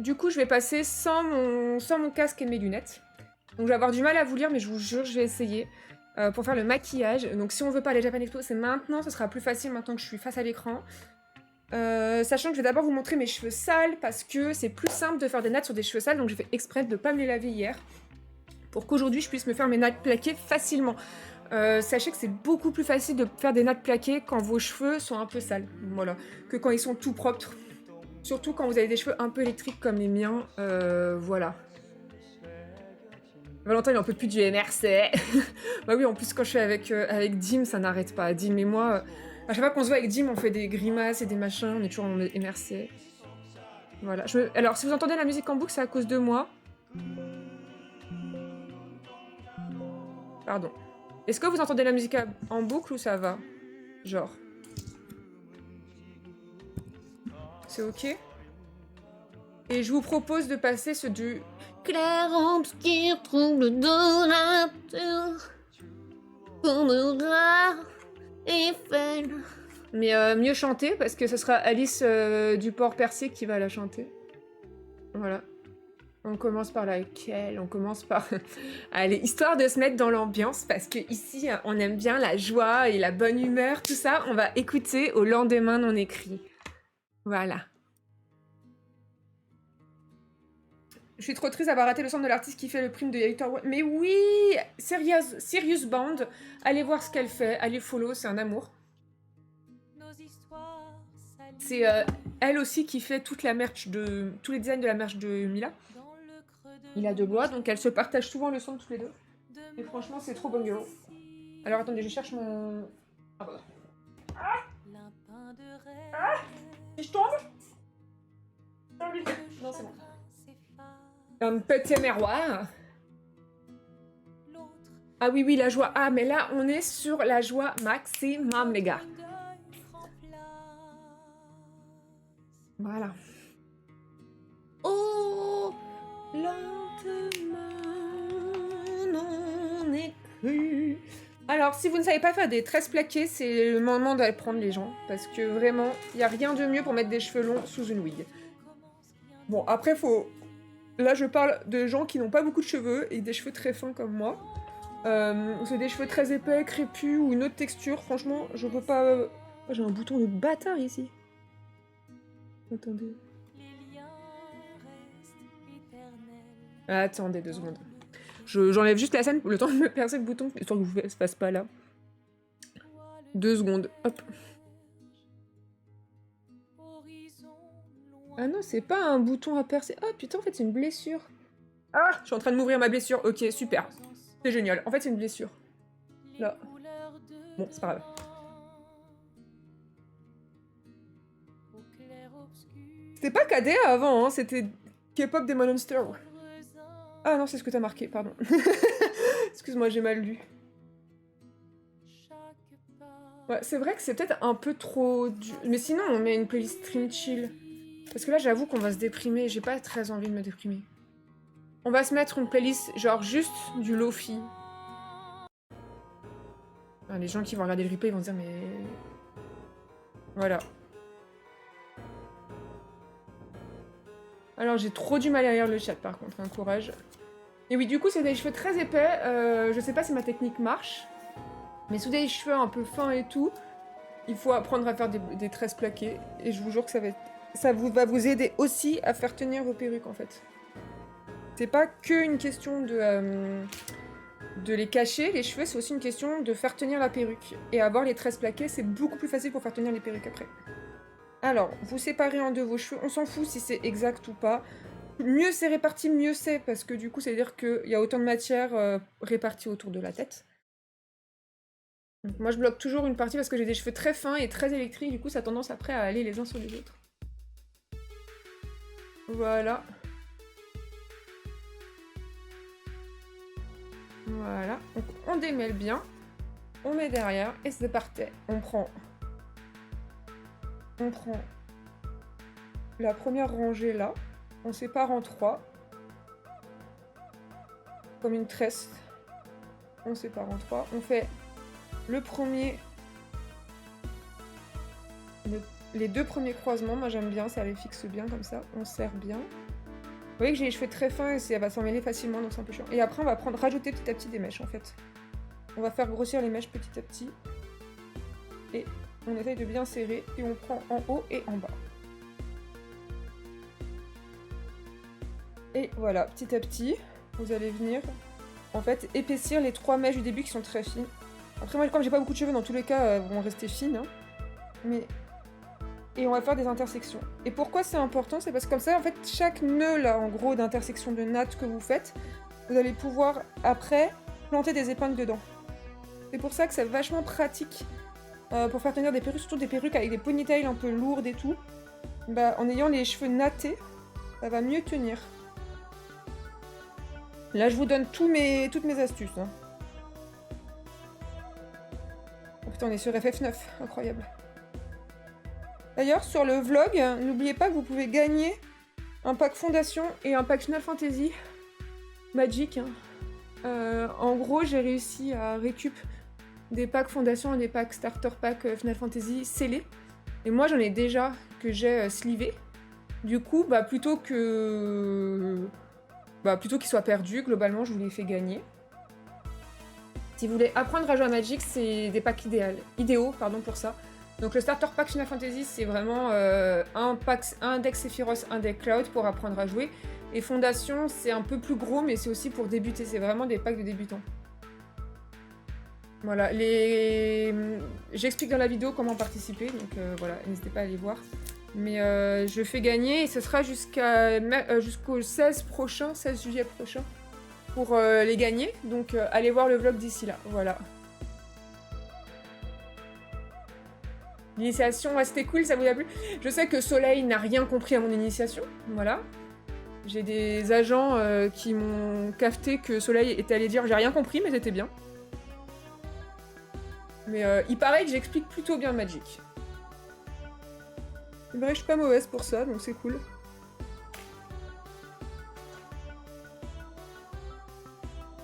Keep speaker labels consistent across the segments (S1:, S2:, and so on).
S1: du coup, je vais passer sans mon casque et mes lunettes. Donc, je vais avoir du mal à vous lire, mais je vous jure, je vais essayer. Pour faire le maquillage. Donc, si on veut parler Japan Expo, c'est maintenant. Ce sera plus facile maintenant que je suis face à l'écran. Sachant que je vais d'abord vous montrer mes cheveux sales parce que c'est plus simple de faire des nattes sur des cheveux sales. Donc, j'ai fait exprès de ne pas me les laver hier. Pour qu'aujourd'hui, je puisse me faire mes nattes plaquées facilement. Sachez que c'est beaucoup plus facile de faire des nattes plaquées quand vos cheveux sont un peu sales. Voilà. Que quand ils sont tout propres. Surtout quand vous avez des cheveux un peu électriques comme les miens. Voilà. Valentin, il en peut plus du MRC. Bah oui, en plus, quand je suis avec Dim, ça n'arrête pas. Dim et moi, à chaque fois qu'on se voit avec Dim, on fait des grimaces et des machins. On est toujours en MRC. Voilà. Alors, si vous entendez la musique en boucle, c'est à cause de moi. Pardon. Est-ce que vous entendez la musique en boucle ou ça va? Genre. C'est ok? Et je vous propose de passer ce du...
S2: Clair, obscur, trouble de la nature, tournera et faible.
S1: Mais mieux chanter, parce que ce sera Alice Duport-Percier qui va la chanter. Voilà. On commence par laquelle? On commence par... Allez, histoire de se mettre dans l'ambiance, parce que ici, on aime bien la joie et la bonne humeur, tout ça. On va écouter Au lendemain non écrit. Voilà. Je suis trop triste d'avoir raté le son de l'artiste qui fait le prime de Yator. Mais oui, Serious Band. Allez voir ce qu'elle fait, allez follow, c'est un amour. C'est elle aussi qui fait toute la merch de... tous les designs de la merch de Mila. Il a de Blois, donc elles se partagent souvent le son de tous les deux. Et franchement, c'est trop bon girl. Alors attendez, je cherche mon... Ah bah. Ah, si je tombe? Non, c'est bon. Un petit miroir. Ah oui, oui, la joie. Ah, mais là, on est sur la joie maximum, les gars. Voilà.
S2: Oh, lentement, non écrit.
S1: Alors, si vous ne savez pas faire des tresses plaquées, c'est le moment d'aller prendre les gens. Parce que vraiment, il n'y a rien de mieux pour mettre des cheveux longs sous une wig. Bon, après, faut... Là, je parle de gens qui n'ont pas beaucoup de cheveux et des cheveux très fins comme moi. C'est des cheveux très épais, crépus ou une autre texture. Franchement, je peux pas... Oh, j'ai un bouton de bâtard ici. Attendez. Attendez 2 secondes. J'enlève juste la scène, le temps de me percer le bouton, histoire que vous ne se passe pas là. 2 secondes. Hop. Ah non, c'est pas un bouton à percer. Oh putain, en fait, c'est une blessure. Ah, je suis en train de m'ouvrir ma blessure. Ok, super. C'est génial. En fait, c'est une blessure. Là. Bon, c'est pas grave. C'était pas KDA avant, hein. C'était K-pop des Monsters. Ah non, c'est ce que t'as marqué, pardon. Excuse-moi, j'ai mal lu. Ouais, c'est vrai que c'est peut-être un peu trop dur. Mais sinon, on met une playlist stream chill. Parce que là, j'avoue qu'on va se déprimer. J'ai pas très envie de me déprimer. On va se mettre une playlist, genre juste du lofi. Ah, les gens qui vont regarder le replay, ils vont se dire, mais... Voilà. Alors, j'ai trop du mal à lire le chat, par contre, hein, courage. Et oui, du coup, c'est des cheveux très épais. Je sais pas si ma technique marche. Mais sous des cheveux un peu fins et tout, il faut apprendre à faire des tresses plaquées. Et je vous jure que ça va vous aider aussi à faire tenir vos perruques, en fait. C'est pas que une question de les cacher, les cheveux, c'est aussi une question de faire tenir la perruque. Et avoir les tresses plaquées, c'est beaucoup plus facile pour faire tenir les perruques après. Alors, vous séparez en deux vos cheveux, on s'en fout si c'est exact ou pas. Mieux c'est réparti, mieux c'est, parce que du coup, ça veut dire qu'il y a autant de matière répartie autour de la tête. Donc, moi, je bloque toujours une partie parce que j'ai des cheveux très fins et très électriques, du coup, ça a tendance après à aller les uns sur les autres. Voilà. Voilà. Donc, on démêle bien, on met derrière, et c'est parti. On prend la première rangée là, on sépare en 3, comme une tresse, on sépare en 3, on fait le premier, les 2 premiers croisements, moi j'aime bien, ça les fixe bien comme ça, on serre bien, Vous voyez que j'ai les cheveux très fins et ça va s'en mêler facilement, donc c'est un peu chiant. Et après, on va rajouter petit à petit des mèches, en fait. On va faire grossir les mèches petit à petit. Et on essaye de bien serrer et on prend en haut et en bas. Et voilà, petit à petit, vous allez venir, en fait, épaissir les 3 mèches du début qui sont très fines. Après, moi, comme j'ai pas beaucoup de cheveux, dans tous les cas, elles vont rester fines. Hein. Mais... Et on va faire des intersections. Et pourquoi c'est important? C'est parce que comme ça, en fait, chaque nœud, là, en gros, d'intersection de nattes que vous faites, vous allez pouvoir, après, planter des épingles dedans. C'est pour ça que c'est vachement pratique pour faire tenir des perruques, surtout des perruques avec des ponytails un peu lourdes et tout. Bah, en ayant les cheveux nattés, ça va mieux tenir. Là, je vous donne toutes mes astuces. Hein. Oh putain, on est sur FF9, incroyable. D'ailleurs, sur le vlog, n'oubliez pas que vous pouvez gagner un pack Fondation et un pack Final Fantasy Magic. Hein. En gros, j'ai réussi à récup des packs Fondation et des packs Starter Pack Final Fantasy scellés. Et moi, j'en ai déjà que j'ai slivé. Du coup, bah, plutôt qu'ils soient perdus, globalement, je vous les fais gagner. Si vous voulez apprendre à jouer à Magic, c'est des packs idéaux pour ça. Donc le Starter Pack Final Fantasy, c'est vraiment un deck Sephiroth, un deck Cloud pour apprendre à jouer. Et Fondation, c'est un peu plus gros, mais c'est aussi pour débuter. C'est vraiment des packs de débutants. Voilà, j'explique dans la vidéo comment participer, donc voilà, n'hésitez pas à aller voir. Mais je fais gagner et ce sera jusqu'au 16 juillet prochain pour les gagner. Donc allez voir le vlog d'ici là, voilà. L'initiation, ouais, c'était cool, ça vous a plu? Je sais que Soleil n'a rien compris à mon initiation, voilà. J'ai des agents qui m'ont cafeté que Soleil était allé dire « j'ai rien compris, mais c'était bien ». Mais il paraît que j'explique plutôt bien Magic. Il paraît que je suis pas mauvaise pour ça, donc c'est cool.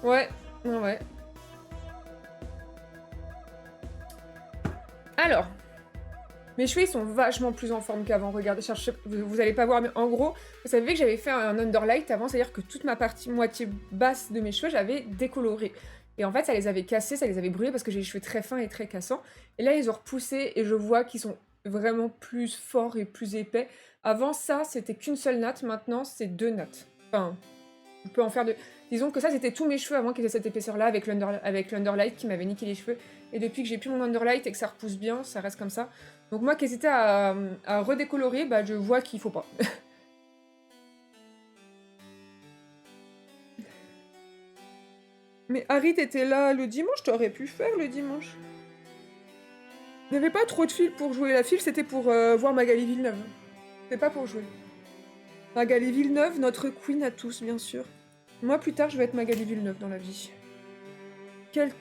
S1: Ouais, ouais. Alors, mes cheveux ils sont vachement plus en forme qu'avant, regardez, vous allez pas voir, mais en gros, vous savez que j'avais fait un underlight avant, c'est-à-dire que toute ma partie moitié basse de mes cheveux, j'avais décoloré. Et en fait, ça les avait cassés, ça les avait brûlés parce que j'ai les cheveux très fins et très cassants. Et là, ils ont repoussé et je vois qu'ils sont vraiment plus forts et plus épais. Avant, ça, c'était qu'une seule natte, maintenant, c'est 2 nattes. Enfin, on peut en faire 2. Disons que ça, c'était tous mes cheveux avant qu'ils aient cette épaisseur-là avec l'underlight qui m'avait niqué les cheveux. Et depuis que j'ai plus mon underlight et que ça repousse bien, ça reste comme ça. Donc moi qui hésitais à redécolorer, bah je vois qu'il faut pas. Mais Harry, t'étais là le dimanche, t'aurais pu faire le dimanche. Il n'y avait pas trop de fil pour jouer. La file, c'était pour voir Magali Villeneuve. C'était pas pour jouer. Magali Villeneuve, notre queen à tous, bien sûr. Moi, plus tard, je vais être Magali Villeneuve dans la vie.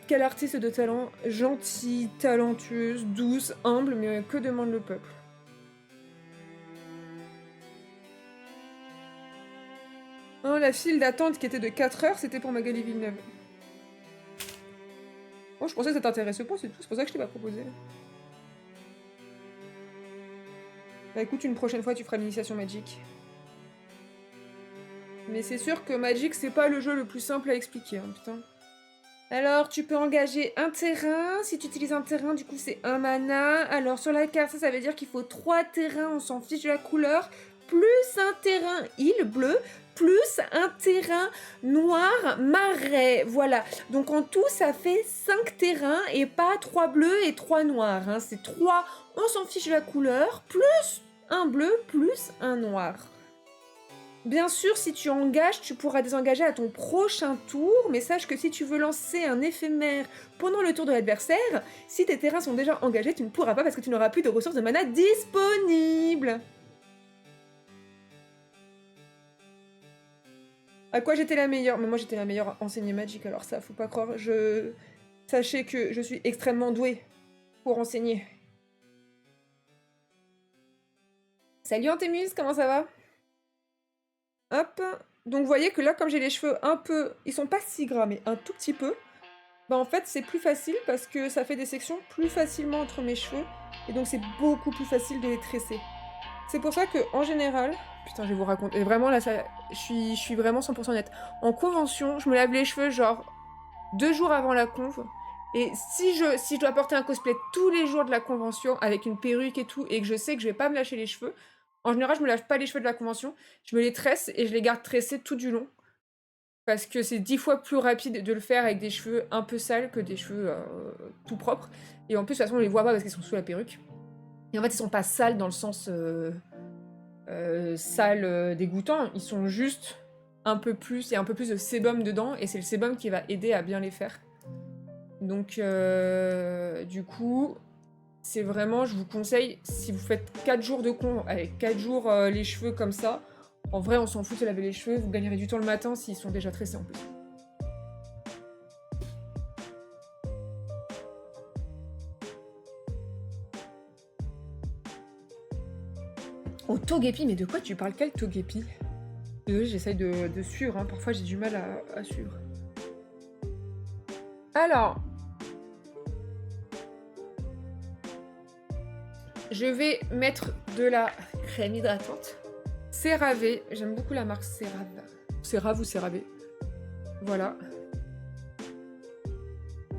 S1: Quelle artiste de talent, gentille, talentueuse, douce, humble, mais que demande le peuple? Oh, la file d'attente qui était de 4 heures, c'était pour Magali Villeneuve. Oh, je pensais que ça t'intéressait pas, c'est tout, c'est pour ça que je t'ai pas proposé. Bah écoute, une prochaine fois, tu feras l'initiation Magic. Mais c'est sûr que Magic, c'est pas le jeu le plus simple à expliquer, hein, putain. Alors, tu peux engager un terrain. Si tu utilises un terrain, du coup, c'est 1 mana. Alors, sur la carte, ça veut dire qu'il faut 3 terrains, on s'en fiche de la couleur, plus un terrain île bleu, plus un terrain noir marais. Voilà. Donc, en tout, ça fait 5 terrains et pas 3 bleus et 3 noirs. Hein. C'est 3, on s'en fiche de la couleur, plus un bleu, plus un noir. Bien sûr, si tu engages, tu pourras désengager à ton prochain tour, mais sache que si tu veux lancer un éphémère pendant le tour de l'adversaire, si tes terrains sont déjà engagés, tu ne pourras pas parce que tu n'auras plus de ressources de mana disponibles. À quoi j'étais la meilleure? Mais moi j'étais la meilleure enseignée Magic, alors ça, faut pas croire. Sachez que je suis extrêmement douée pour enseigner. Salut Antémus, comment ça va? Hop, donc vous voyez que là, comme j'ai les cheveux un peu... Ils sont pas si gras, mais un tout petit peu. Bah en fait, c'est plus facile parce que ça fait des sections plus facilement entre mes cheveux. Et donc c'est beaucoup plus facile de les tresser. C'est pour ça que en général... Putain, je vais vous raconter. Et vraiment, là, je suis vraiment 100% nette. En convention, je me lave les cheveux, genre, 2 jours avant la conve. Et si je dois porter un cosplay tous les jours de la convention, avec une perruque et tout, et que je sais que je vais pas me lâcher les cheveux, en général, je me lave pas les cheveux de la convention, je me les tresse et je les garde tressés tout du long. Parce que c'est 10 fois plus rapide de le faire avec des cheveux un peu sales que des cheveux tout propres. Et en plus, de toute façon, on les voit pas parce qu'ils sont sous la perruque. Et en fait, ils sont pas sales dans le sens sale, dégoûtant. Ils sont juste un peu plus... Il y a un peu plus de sébum dedans, et c'est le sébum qui va aider à bien les faire. Donc, du coup, c'est vraiment... Je vous conseille, si vous faites 4 jours de con, avec 4 jours les cheveux comme ça, en vrai, on s'en fout de se laver les cheveux, vous gagnerez du temps le matin s'ils sont déjà tressés en plus. Oh, Togepi, mais de quoi tu parles? Quel Togepi? Désolée, j'essaye de suivre, hein. Parfois j'ai du mal à suivre. Alors... Je vais mettre de la crème hydratante. CeraVe, j'aime beaucoup la marque CeraVe. CeraVe ou CeraVe. Voilà.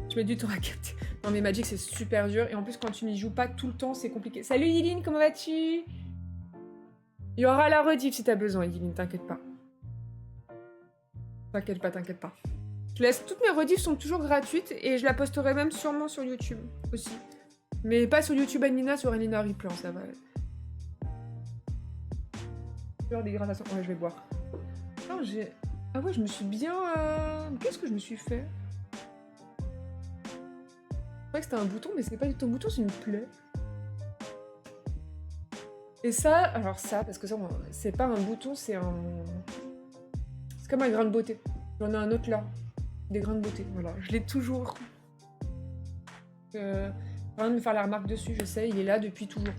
S1: Je mets du temps à capter. Non mais Magic c'est super dur, et en plus quand tu n'y joues pas tout le temps c'est compliqué. Salut Yiline, comment vas-tu? Il y aura la rediff si t'as besoin Yiline, t'inquiète pas. T'inquiète pas, t'inquiète pas. Je laisse, toutes mes rediffs sont toujours gratuites, et je la posterai même sûrement sur YouTube aussi. Mais pas sur YouTube Anina, sur Anina Replan, ça va. Dégradation. Ouais, je vais boire. Non, j'ai... Ah ouais, je me suis bien... Qu'est-ce que je me suis fait? Je croyais que c'était un bouton, mais c'est pas du tout un bouton, c'est une plaie. Et ça, alors ça, parce que ça, c'est pas un bouton, c'est un... C'est comme un grain de beauté. J'en ai un autre là. Des grains de beauté, voilà. Je l'ai toujours. Rien de me faire la remarque dessus, je sais, il est là depuis toujours.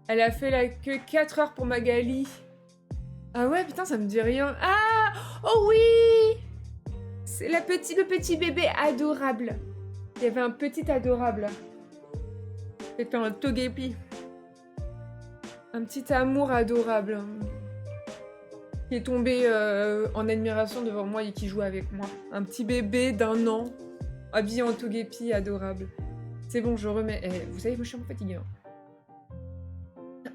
S1: Elle a fait que 4 heures pour Magali. Ah ouais, putain, ça me dit rien. Ah! Oh oui! C'est le petit bébé adorable. Il y avait un petit adorable. C'était un Togepi. Un petit amour adorable. Qui est tombé en admiration devant moi et qui joue avec moi. Un petit bébé d'1 an, habillé en Togepi adorable. C'est bon, je remets. Eh, vous savez, moi je suis un peu fatiguée. Hein.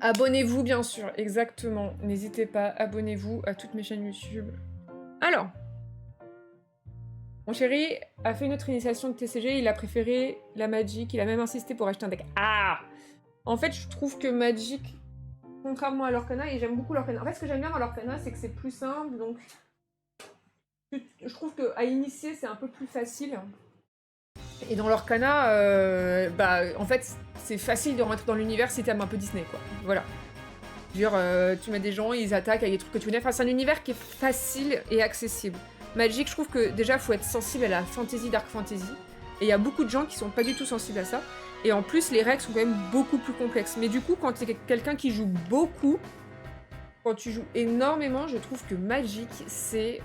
S1: Abonnez-vous, bien sûr, exactement. N'hésitez pas, abonnez-vous à toutes mes chaînes YouTube. Alors, mon chéri a fait une autre initiation de TCG, il a préféré la Magic, il a même insisté pour acheter un deck. Ah! En fait, je trouve que Magic, contrairement à l'Orcana, et j'aime beaucoup l'Orcana. En fait, ce que j'aime bien dans l'Orcana, c'est que c'est plus simple, donc... Je trouve qu'à initier, c'est un peu plus facile. Et dans l'Orcana, en fait, c'est facile de rentrer dans l'univers si t'aimes un peu Disney, quoi. Voilà. Je veux dire, tu mets des gens, ils attaquent avec des trucs que tu connais. Enfin, c'est un univers qui est facile et accessible. Magic, je trouve que déjà, faut être sensible à la fantasy, dark fantasy. Et il y a beaucoup de gens qui sont pas du tout sensibles à ça. Et en plus, les règles sont quand même beaucoup plus complexes. Mais du coup, quand tu es quelqu'un qui joue beaucoup, quand tu joues énormément, je trouve que Magic, c'est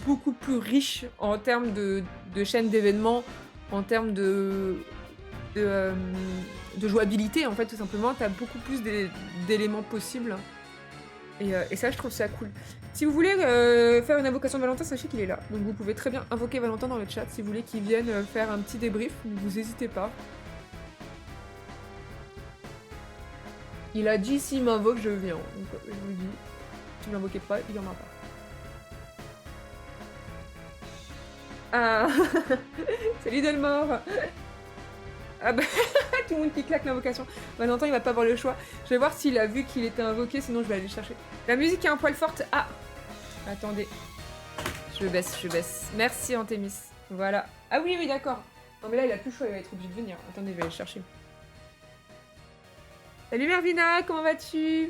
S1: beaucoup plus riche en termes de chaîne d'événements, en termes de jouabilité, en fait, tout simplement. T'as beaucoup plus d'éléments possibles. Et ça, je trouve ça cool. Si vous voulez faire une invocation de Valentin, sachez qu'il est là. Donc vous pouvez très bien invoquer Valentin dans le chat si vous voulez qu'il vienne faire un petit débrief. Vous n'hésitez pas. Il a dit s'il m'invoque, je viens. Donc je vous le dis. Si vous l'invoquez pas, il y en a pas. Ah salut Delmore. Ah bah tout le monde qui claque l'invocation. Valentin il va pas avoir le choix. Je vais voir s'il a vu qu'il était invoqué, sinon je vais aller le chercher. La musique est un poil forte. Ah attendez. Je baisse. Merci Antémis. Voilà. Ah oui, d'accord. Non mais là il a plus le choix, il va être obligé de venir. Attendez, je vais aller le chercher. Salut Mervina, comment vas-tu?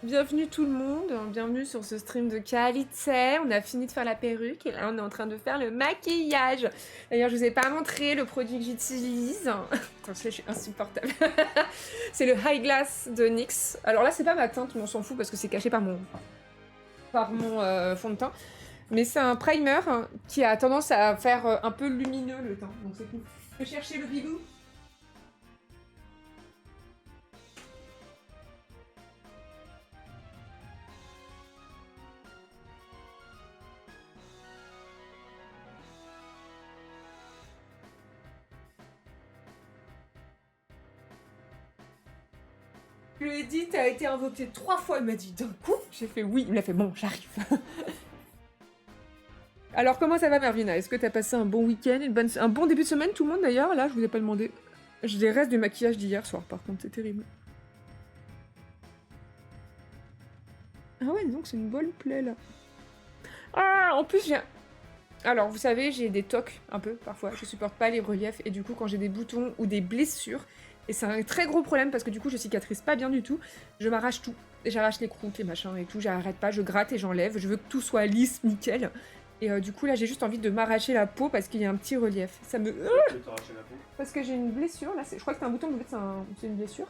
S1: Bienvenue tout le monde, bienvenue sur ce stream de qualité. On a fini de faire la perruque et là on est en train de faire le maquillage. D'ailleurs je vous ai pas montré le produit que j'utilise. Attends, je suis insupportable. C'est le High Glass de NYX. Alors là c'est pas ma teinte, mais on s'en fout parce que c'est caché par mon fond de teint. Mais c'est un primer qui a tendance à faire un peu lumineux le teint, donc c'est cool. Tu peux chercher le bigou? Je lui ai dit, t'as été invoqué 3 fois. Il m'a dit d'un coup. J'ai fait oui. Il m'a fait bon, j'arrive. Alors, comment ça va, Mervina? Est-ce que t'as passé un bon week-end, un bon début de semaine, tout le monde d'ailleurs? Là, je vous ai pas demandé. J'ai des restes de maquillage d'hier soir, par contre, c'est terrible. Ah ouais, donc c'est une bonne plaie là. Ah, en plus, j'ai. Alors, vous savez, j'ai des tocs un peu parfois. Je supporte pas les reliefs et du coup, quand j'ai des boutons ou des blessures, et c'est un très gros problème parce que du coup, je cicatrise pas bien du tout, je m'arrache tout. J'arrache les croûtes, les machins et tout, j'arrête pas, je gratte et j'enlève. Je veux que tout soit lisse, nickel. Et du coup, là, j'ai juste envie de m'arracher la peau parce qu'il y a un petit relief. Ça me. Parce que j'ai une blessure, là, je crois que c'est un bouton, mais en fait, c'est une blessure.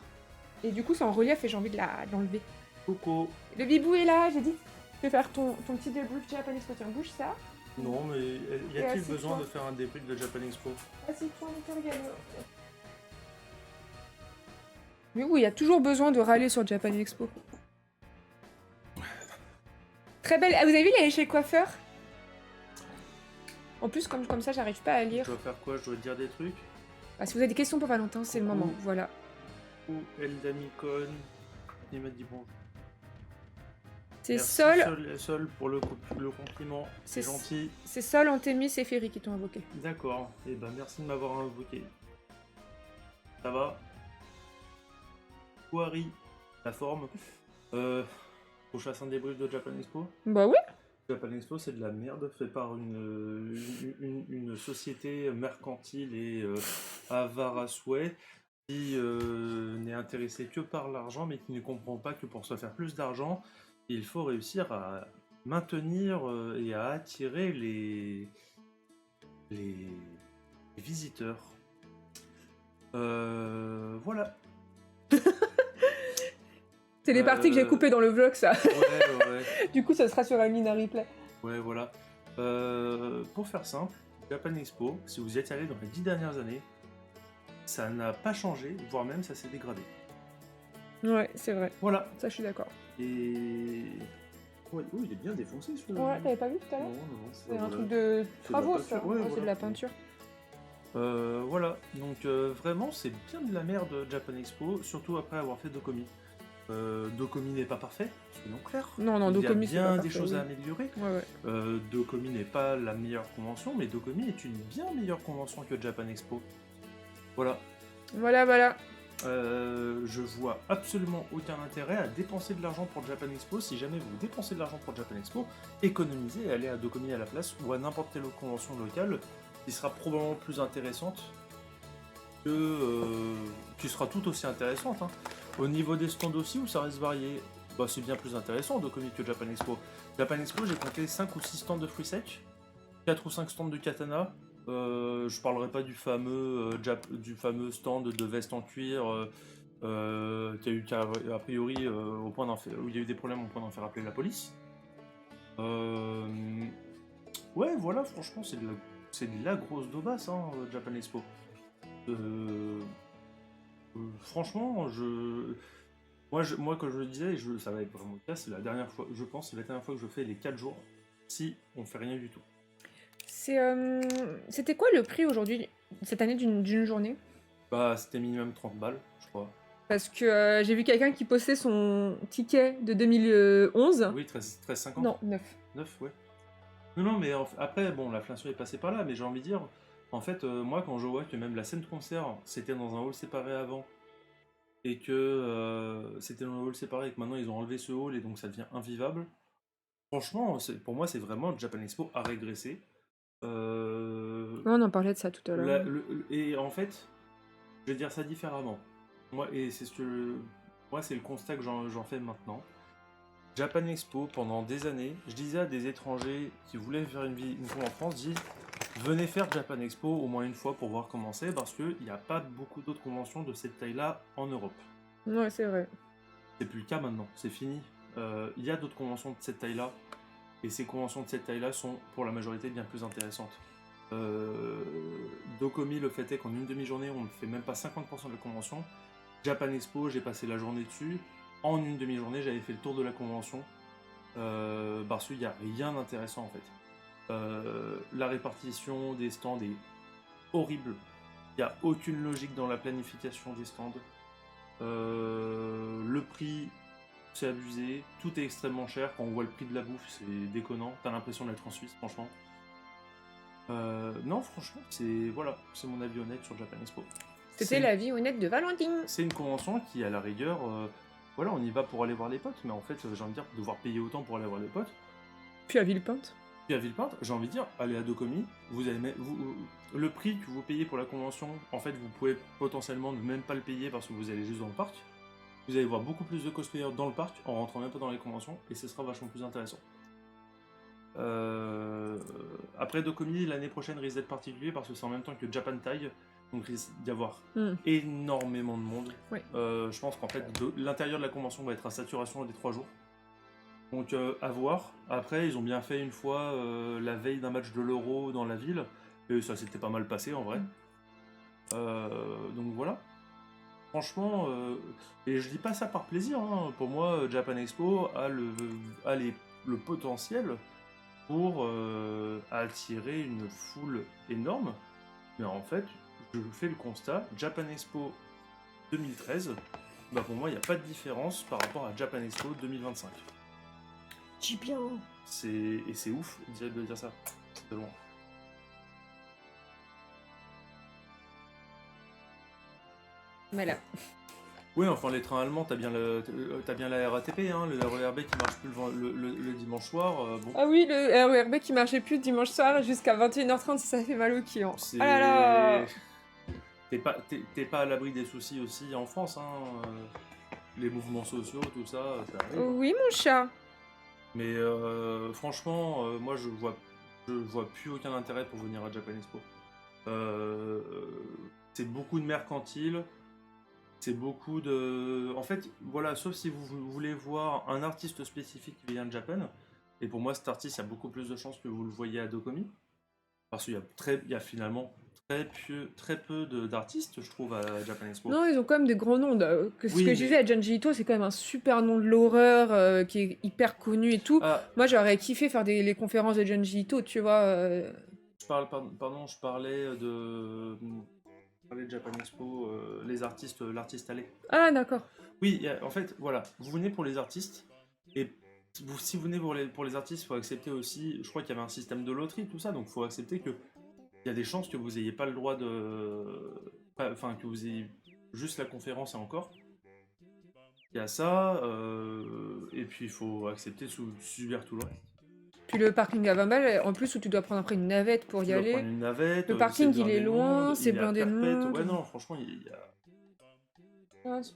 S1: Et du coup, c'est en relief et j'ai envie de l'enlever.
S3: Coucou.
S1: Le bibou est là, j'ai dit. Je vais faire ton petit débrief Japan Expo. Tiens, bouge ça.
S3: Non, mais y a-t-il besoin de faire un débrief de Japan Expo?
S1: Assieds-toi, on te regarde. Mais oui, il y a toujours besoin de râler sur Japan Expo. Très belle. Ah, vous avez vu, il est chez le coiffeur? En plus, comme ça, j'arrive pas à lire.
S3: Je dois faire quoi? Je dois dire des trucs?
S1: Ah, si vous avez des questions pour Valentin, c'est le moment. Voilà.
S3: Ou Elda Micon, il m'a dit bonjour.
S1: C'est
S3: Sol. Sol pour le compliment. C'est gentil.
S1: C'est Sol, Antémis et Ferry qui t'ont invoqué.
S3: D'accord. Et ben merci de m'avoir invoqué. Ça va? Kouari, la forme. Faut que je fasse un débrief de Japan Expo?
S1: Bah oui.
S3: Japan Expo, c'est de la merde fait par une société mercantile et avare à souhait qui n'est intéressée que par l'argent, mais qui ne comprend pas que pour se faire plus d'argent, il faut réussir à maintenir et à attirer les visiteurs. Voilà.
S1: C'est les parties que j'ai coupées dans le vlog, ça.
S3: Ouais.
S1: Du coup, ça sera sur Amina Replay.
S3: Ouais, voilà. Pour faire simple, Japan Expo, si vous y êtes allé dans les 10 dernières années, ça n'a pas changé, voire même ça s'est dégradé.
S1: Ouais, c'est vrai.
S3: Voilà.
S1: Ça, je suis d'accord.
S3: Et... Ouais, oh, il est bien défoncé ce...
S1: Ouais, t'avais pas vu tout à l'heure?
S3: Non.
S1: C'est un truc de travaux, ça.
S3: Ouais,
S1: C'est de la peinture.
S3: Voilà, donc vraiment c'est bien de la merde Japan Expo, surtout après avoir fait Dokomi. Dokomi n'est pas parfait, soyons clairs.
S1: Non, Dokomi
S3: il y a bien des choses à améliorer.
S1: Ouais.
S3: Dokomi n'est pas la meilleure convention, mais Dokomi est une bien meilleure convention que Japan Expo. Voilà. Je vois absolument aucun intérêt à dépenser de l'argent pour Japan Expo. Si jamais vous dépensez de l'argent pour Japan Expo, économisez et allez à Dokomi à la place ou à n'importe quelle autre convention locale qui sera probablement plus intéressante qui sera tout aussi intéressante. Hein. Au niveau des stands aussi, où ça reste varié, bah, c'est bien plus intéressant Dokomi que Japan Expo. Japan Expo, j'ai compté 5 ou 6 stands de fruits secs, 4 ou 5 stands de katana. Je parlerai pas du fameux stand de veste en cuir qui a eu a priori au point où il y a eu des problèmes au point d'en faire appeler la police. Ouais, voilà, franchement, c'est de la grosse daubasse, hein, Japan Expo. Franchement, moi, comme je le disais, ça va être vraiment le cas, c'est la dernière fois, je pense, c'est la dernière fois que je fais les 4 jours, si on fait rien du tout.
S1: C'était quoi le prix aujourd'hui, cette année, d'une journée?
S3: Bah, c'était minimum 30 balles, je crois.
S1: Parce que j'ai vu quelqu'un qui postait son ticket de 2011.
S3: Oui, 13,50.
S1: Non, 9.
S3: 9, ouais. Non, mais après, bon, l'inflation est passée par là, mais j'ai envie de dire, en fait, moi, quand je vois que même la scène de concert, c'était dans un hall séparé avant, et que c'était dans un hall séparé, et que maintenant ils ont enlevé ce hall, et donc ça devient invivable, franchement, pour moi, c'est vraiment Japan Expo à régresser.
S1: On en parlait de ça tout à l'heure.
S3: Et en fait, je vais dire ça différemment. Moi, c'est le constat que j'en fais maintenant. Japan Expo, pendant des années, je disais à des étrangers qui voulaient faire une fois en France, venez faire Japan Expo au moins une fois pour voir comment c'est, parce qu'il n'y a pas beaucoup d'autres conventions de cette taille-là en Europe.
S1: Ouais, c'est vrai.
S3: C'est plus le cas maintenant, c'est fini. Il y a d'autres conventions de cette taille-là, Et ces conventions de cette taille-là sont pour la majorité bien plus intéressantes. Dokkomi, le fait est qu'en une demi-journée, on ne fait même pas 50% de la convention. Japan Expo, j'ai passé la journée dessus. En une demi-journée, j'avais fait le tour de la convention. Parce qu'il n'y a rien d'intéressant en fait. La répartition des stands est horrible. Il n'y a aucune logique dans la planification des stands. Le prix, c'est abusé. Tout est extrêmement cher. Quand on voit le prix de la bouffe, c'est déconnant. T'as l'impression d'être en Suisse, franchement. Non, franchement, c'est mon avis honnête sur Japan Expo.
S1: C'était la vie honnête de Valentine.
S3: C'est une convention qui, à la rigueur, voilà, on y va pour aller voir les potes, mais en fait, j'ai envie de dire, devoir payer autant pour aller voir les potes.
S1: Puis à Villepinte.
S3: Puis à Villepinte, j'ai envie de dire, allez à Dokkomi, le prix que vous payez pour la convention, en fait, vous pouvez potentiellement ne même pas le payer parce que vous allez juste dans le parc. Vous allez voir beaucoup plus de cosplayers dans le parc en rentrant même pas dans les conventions, et ce sera vachement plus intéressant. Après Dokkomi, l'année prochaine risque d'être particulier parce que c'est en même temps que Japan Tai, donc il risque d'y avoir énormément de monde.
S1: Oui.
S3: Je pense qu'en fait, l'intérieur de la convention va être à saturation des 3 jours. Donc à voir. Après, ils ont bien fait une fois la veille d'un match de l'Euro dans la ville, et ça s'était pas mal passé en vrai. Donc voilà. Franchement, et je dis pas ça par plaisir, hein. Pour moi, Japan Expo a le potentiel pour attirer une foule énorme. Mais en fait, je fais le constat, Japan Expo 2013, bah pour moi, il n'y a pas de différence par rapport à Japan Expo 2025.
S1: Dis bien.
S3: Et c'est ouf de dire ça. C'est loin.
S1: Voilà.
S3: Oui, enfin, les trains allemands, t'as bien la RATP, hein, le RERB qui marche plus le dimanche soir. Bon.
S1: Ah oui, le RERB qui marchait plus dimanche soir jusqu'à 21h30, ça fait mal au cul. Hein. Ah là là.
S3: T'es pas à l'abri des soucis aussi en France, hein. Les mouvements sociaux, tout ça, ça arrive.
S1: Oui, mon chat.
S3: Mais franchement, moi je vois plus aucun intérêt pour venir à Japan Expo. C'est beaucoup de mercantile, c'est beaucoup de... En fait, voilà, sauf si vous voulez voir un artiste spécifique qui vient de Japan, et pour moi cet artiste, il y a beaucoup plus de chances que vous le voyez à Dokkomi, parce qu'il y a finalement très peu d'artistes, je trouve, à Japan Expo.
S1: Non, ils ont quand même des grands noms. Ce que je disais à Junji Ito, c'est quand même un super nom de l'horreur qui est hyper connu et tout. Moi, j'aurais kiffé faire les conférences de Junji Ito, tu vois.
S3: Je parlais de Japan Expo, l'artiste allait.
S1: Ah, d'accord.
S3: Oui, en fait, voilà, vous venez pour les artistes, et si vous venez pour les artistes, il faut accepter aussi, je crois qu'il y avait un système de loterie, tout ça, donc il faut accepter que il y a des chances que vous n'ayez pas le droit enfin, que vous ayez juste la conférence et encore. Il y a ça, et puis il faut accepter subir tout le reste.
S1: Puis le parking à 20 balles, en plus, où tu dois prendre après une navette pour y aller.
S3: Prendre une navette,
S1: le parking, il est loin, c'est blindé de monde.
S3: Ouais, non, franchement, il y a...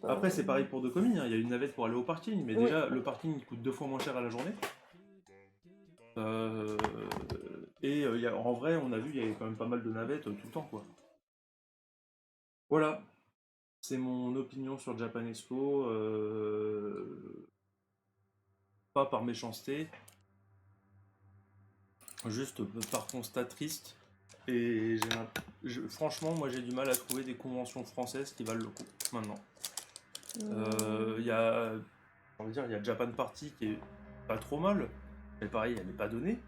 S3: Après, c'est pareil pour Dokkomi, hein. Il y a une navette pour aller au parking, mais déjà, le parking il coûte 2 fois moins cher à la journée. En vrai, on a vu, il y avait quand même pas mal de navettes tout le temps, quoi. Voilà, c'est mon opinion sur Japan Expo. Pas par méchanceté, juste par constat triste. Et franchement, moi j'ai du mal à trouver des conventions françaises qui valent le coup maintenant. Il y a Japan Party qui est pas trop mal, mais pareil, elle n'est pas donnée.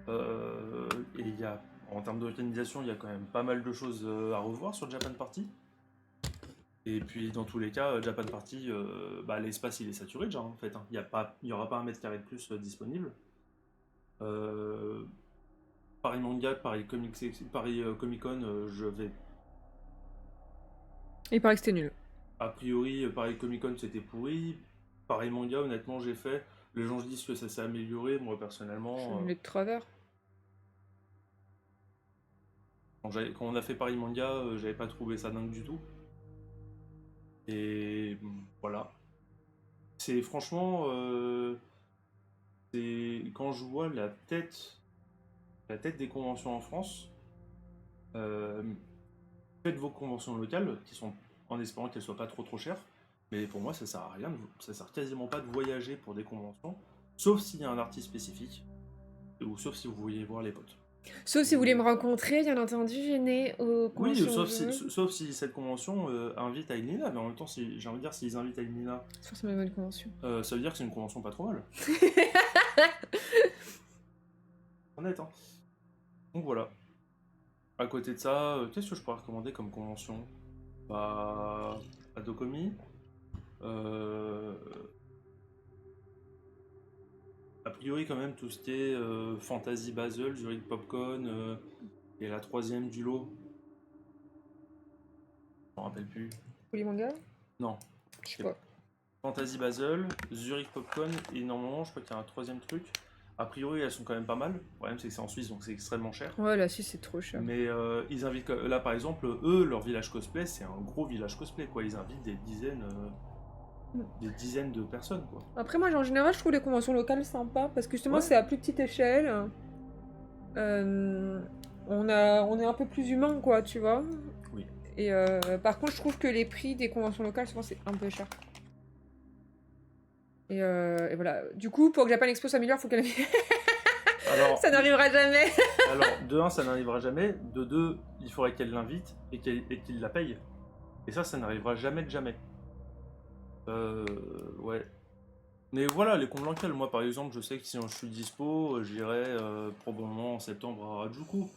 S3: Et en termes d'organisation, il y a quand même pas mal de choses à revoir sur Japan Party. Et puis dans tous les cas, Japan Party, l'espace il est saturé déjà en fait. Hein. Il n'y aura pas un mètre carré de plus disponible. Paris Manga, Paris Comic Con, je vais.
S1: Il paraît que c'était nul.
S3: A priori, Paris Comic Con c'était pourri. Paris Manga, honnêtement, j'ai fait. Les gens disent que ça s'est amélioré. Moi personnellement.
S1: Les de travers.
S3: Quand on a fait Paris Manga, j'avais pas trouvé ça dingue du tout. Et voilà. C'est franchement. Quand je vois la tête des conventions en France, faites vos conventions locales, qui sont en espérant qu'elles soient pas trop chères. Mais pour moi, ça sert à rien, ça sert quasiment pas de voyager pour des conventions, sauf s'il y a un artiste spécifique. Ou sauf si vous vouliez voir les potes.
S1: Sauf si vous voulez me rencontrer, bien entendu, venez aux
S3: Oui,
S1: conventions de jeux.
S3: sauf si cette convention invite à Ilnina, mais en même temps, j'ai envie de dire, s'ils invitent à Ilnina,
S1: C'est forcément une bonne convention.
S3: ça veut dire que c'est une convention pas trop mal. Honnête, hein. Donc voilà. À côté de ça, qu'est-ce que je pourrais recommander comme convention? Bah, à Dokomi. A priori, quand même, tout ce qui est Fantasy Basel, Zurich Popcorn, et la troisième du lot. Je me rappelle plus.
S1: Polymanga?
S3: Non.
S1: Je sais pas.
S3: Fantasy Basel, Zurich Popcorn, et normalement, je crois qu'il y a un troisième truc. A priori, elles sont quand même pas mal. Le problème, c'est que c'est en Suisse, donc c'est extrêmement cher.
S1: Ouais, là, si, c'est trop cher.
S3: Mais ils invitent. Là, par exemple, eux, leur village cosplay, c'est un gros village cosplay, quoi. Ils invitent des dizaines de personnes, quoi.
S1: Après, moi, en général, je trouve les conventions locales sympas parce que justement,
S3: Ouais.
S1: c'est à plus petite échelle. On est un peu plus humain, quoi, tu vois.
S3: Oui.
S1: Et par contre, je trouve que les prix des conventions locales, souvent, c'est un peu cher. Et voilà. Du coup, pour que Japan Expo s'améliore, faut qu'elle.
S3: Alors,
S1: Ça n'arrivera jamais.
S3: alors, de 1, ça n'arrivera jamais. De 2, il faudrait qu'elle l'invite et qu'il la paye. Et ça n'arrivera jamais de jamais. Ouais. Mais voilà, les conventions locales, moi par exemple, je sais que si je suis dispo, j'irai probablement en septembre à Harajuku.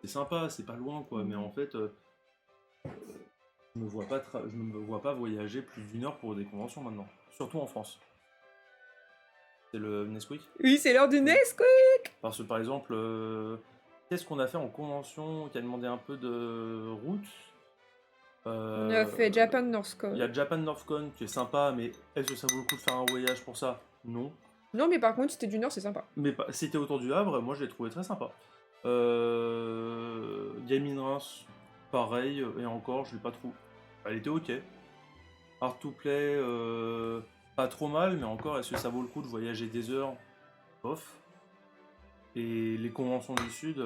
S3: C'est sympa, c'est pas loin, quoi. Mais en fait, je ne me vois pas voyager plus d'une heure pour des conventions maintenant. Surtout en France. C'est le Nesquik.
S1: Oui, c'est l'heure du Nesquik.
S3: Parce que par exemple, qu'est-ce qu'on a fait en convention qui a demandé un peu de route?
S1: On a fait Japan NorthCon.
S3: Il y a Japan NorthCon qui est sympa, mais est-ce que ça vaut le coup de faire un voyage pour ça? Non.
S1: Non, mais par contre, si t'es du Nord, c'est sympa.
S3: Mais si t'es autour du Havre, moi je l'ai trouvé très sympa. Gaming Reims, pareil, et encore, je l'ai pas trop. Elle était ok. Hard to play, pas trop mal, mais encore, est-ce que ça vaut le coup de voyager des heures? Bof. Et les conventions du Sud,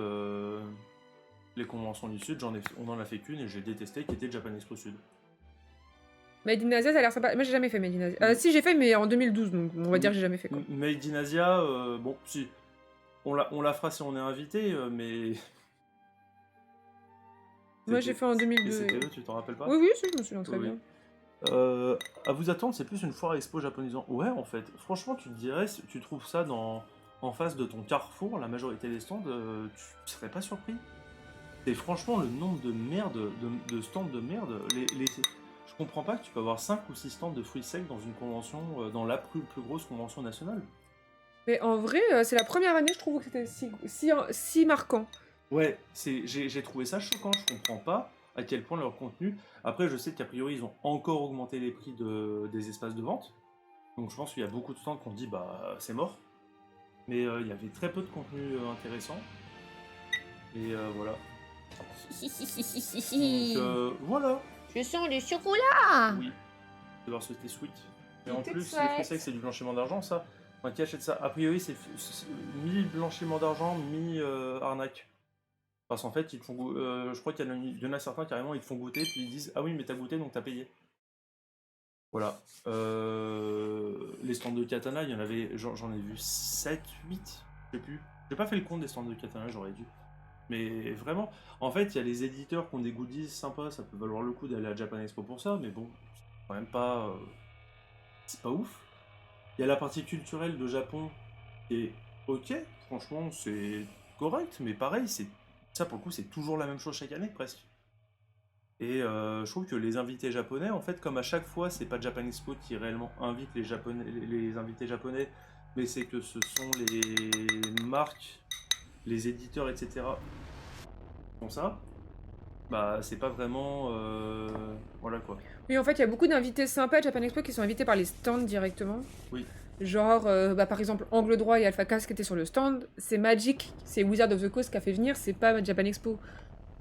S3: on en a fait qu'une et j'ai détesté, qui était Japan Expo Sud.
S1: Made in Asia, ça a l'air sympa. Moi, j'ai jamais fait Made in Asia. Si, j'ai fait, mais en 2012, donc on va dire que j'ai jamais fait, quoi.
S3: Made in Asia, bon, si. On la fera si on est invité, mais.
S1: Moi, j'ai fait en
S3: Et
S1: 2002.
S3: c'était eux, tu t'en rappelles pas?
S1: Oui, oui, si, je me souviens très
S3: Oui.
S1: bien.
S3: À vous attendre, c'est plus une foire expo japonisant. Ouais, en fait. Franchement, tu te dirais, si tu trouves ça en face de ton carrefour, la majorité des stands, tu serais pas surpris. C'est franchement le nombre de merde, de stands de merde. Je comprends pas que tu peux avoir 5 ou 6 stands de fruits secs dans une convention, dans la plus grosse convention nationale.
S1: Mais en vrai, c'est la première année, je trouve que c'était si marquant.
S3: Ouais, j'ai trouvé ça choquant, je comprends pas à quel point leur contenu. Après, je sais qu'a priori, ils ont encore augmenté les prix des espaces de vente. Donc je pense qu'il y a beaucoup de stands qui ont dit bah c'est mort. Mais il y avait très peu de contenu intéressant. Et voilà. Donc voilà.
S2: Je sens le chocolat.
S3: Oui. De voir ce c'était sweet. Et en
S1: C'était
S3: plus, les
S1: chouette.
S3: fruits secs, c'est du blanchiment d'argent, ça. Enfin, qui achète ça? A priori, c'est mi-blanchiment d'argent, mi-arnaque. Parce qu'en fait, ils te font je crois qu'il y en a certains carrément, ils te font goûter, puis ils disent ah oui, mais t'as goûté donc t'as payé. Voilà. Les stands de katana, il y en avait, j'en ai vu 7, 8, je sais plus. J'ai pas fait le compte des stands de katana, j'aurais dû. Mais vraiment, en fait, il y a les éditeurs qui ont des goodies sympas, ça peut valoir le coup d'aller à Japan Expo pour ça, mais bon, c'est quand même pas. C'est pas ouf. Il y a la partie culturelle de Japon qui est ok, franchement, c'est correct, mais pareil, ça pour le coup, c'est toujours la même chose chaque année presque. Et je trouve que les invités japonais, en fait, comme à chaque fois, c'est pas Japan Expo qui réellement invite les invités japonais, mais c'est que ce sont les marques, les éditeurs, etc. qui font ça, bah c'est pas vraiment. Voilà quoi.
S1: Oui, en fait, il y a beaucoup d'invités sympas à Japan Expo qui sont invités par les stands directement.
S3: Oui.
S1: Genre, par exemple, Angle Droit et Alpha Cast qui étaient sur le stand. C'est Magic, c'est Wizard of the Coast qui a fait venir, c'est pas Japan Expo.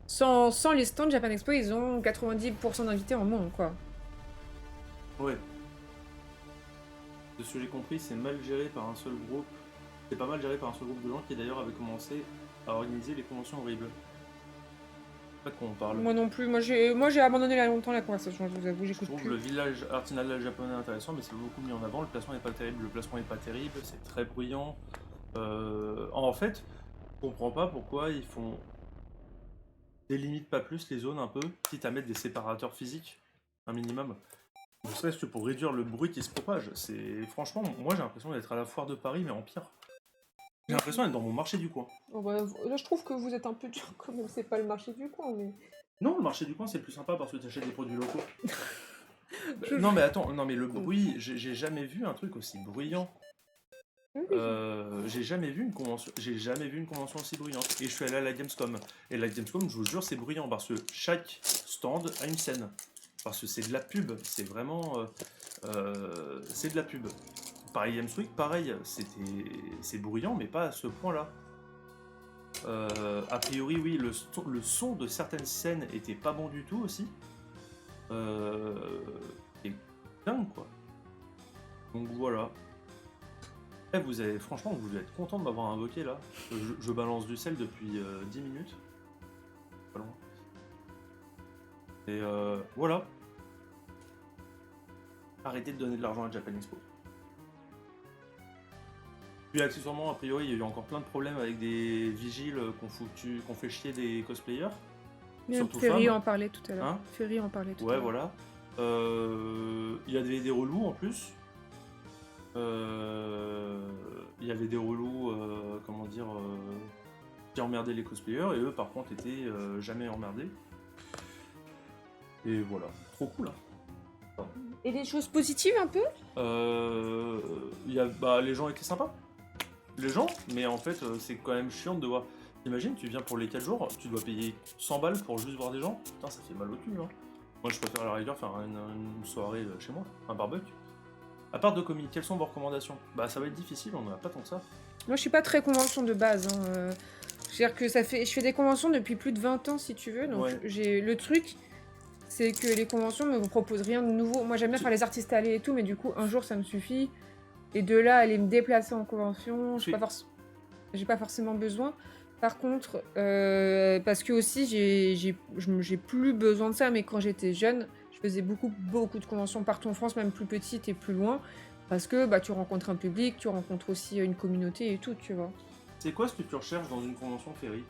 S1: Sans les stands Japan Expo, ils ont 90% d'invités en moins, quoi.
S3: Ouais. De ce que j'ai compris, c'est mal géré par un seul groupe. C'est pas mal géré par un seul groupe de gens qui d'ailleurs avait commencé à organiser les conventions horribles. Pas de quoi on parle.
S1: Moi non plus, moi j'ai abandonné il y a longtemps la conversation, je vous avoue,
S3: Je
S1: j'écoute
S3: trouve
S1: plus.
S3: le village artisanal japonais intéressant, mais c'est beaucoup mis en avant. Le placement n'est pas terrible, c'est très bruyant. En fait, je comprends pas pourquoi ils font délimitent pas plus les zones un peu, quitte à mettre des séparateurs physiques, un minimum. Ne serait-ce que pour réduire le bruit qui se propage. C'est franchement, moi j'ai l'impression d'être à la foire de Paris, mais en pire. J'ai l'impression d'être dans mon marché du coin.
S1: Oh, bah, là, je trouve que vous êtes un peu dur quand même. C'est pas le marché du coin, mais.
S3: Non, le marché du coin c'est plus sympa parce que tu achètes des produits locaux.
S1: Je-
S3: Non mais attends, non mais le bruit, j'ai jamais vu un truc aussi bruyant.
S1: Oui, oui.
S3: J'ai jamais vu une convention aussi bruyante. Et je suis allé à la Gamescom. Et la Gamescom, je vous jure, c'est bruyant parce que chaque stand a une scène. Parce que c'est de la pub. C'est vraiment, c'est de la pub. Paris Games Week, pareil, c'est bruyant, mais pas à ce point-là. A priori, oui, le son de certaines scènes était pas bon du tout aussi. Et dingue quoi. Donc voilà. Eh, franchement, vous devez être content de m'avoir invoqué là. Je balance du sel depuis 10 minutes. Pas loin. Et voilà. Arrêtez de donner de l'argent à Japan Expo. Puis accessoirement, a priori, il y a eu encore plein de problèmes avec des vigiles qu'on fait chier des cosplayers.
S1: Bien,
S3: Surtout
S1: Ferry
S3: femmes.
S1: en parlait tout à l'heure.
S3: Hein
S1: Ferry en parlait tout à
S3: Ouais,
S1: l'heure.
S3: voilà. Il y avait des relous en plus. Il y avait des relous, comment dire, qui emmerdaient les cosplayers et eux par contre étaient jamais emmerdés. Et voilà, trop cool. Hein.
S1: Et des choses positives un peu?
S3: Les gens étaient sympas. Les gens, mais en fait c'est quand même chiant de voir. T'imagines, tu viens pour les 4 jours, tu dois payer 100 balles pour juste voir des gens. Putain, ça fait mal au cul. Hein. Moi je préfère à la rigueur faire une soirée chez moi, un barbecue. À part Dokkomi, quelles sont vos recommandations? Bah ça va être difficile, on n'en a pas tant que ça.
S1: Moi, je suis pas très convention de base. Hein. C'est-à-dire que je fais des conventions depuis plus de 20 ans, si tu veux. Donc,
S3: Ouais.
S1: le truc, c'est que les conventions me proposent rien de nouveau. Moi, j'aime bien faire les artistes allés et tout, mais du coup, un jour, ça me suffit. Et de là, aller me déplacer en convention,
S3: Oui.
S1: j'ai pas forcément besoin. Par contre, parce que aussi, j'ai plus besoin de ça, mais quand j'étais jeune, je faisais beaucoup de conventions partout en France, même plus petites et plus loin. Parce que bah, tu rencontres un public, tu rencontres aussi une communauté et tout, tu vois.
S3: C'est quoi ce que tu recherches dans une convention Ferry?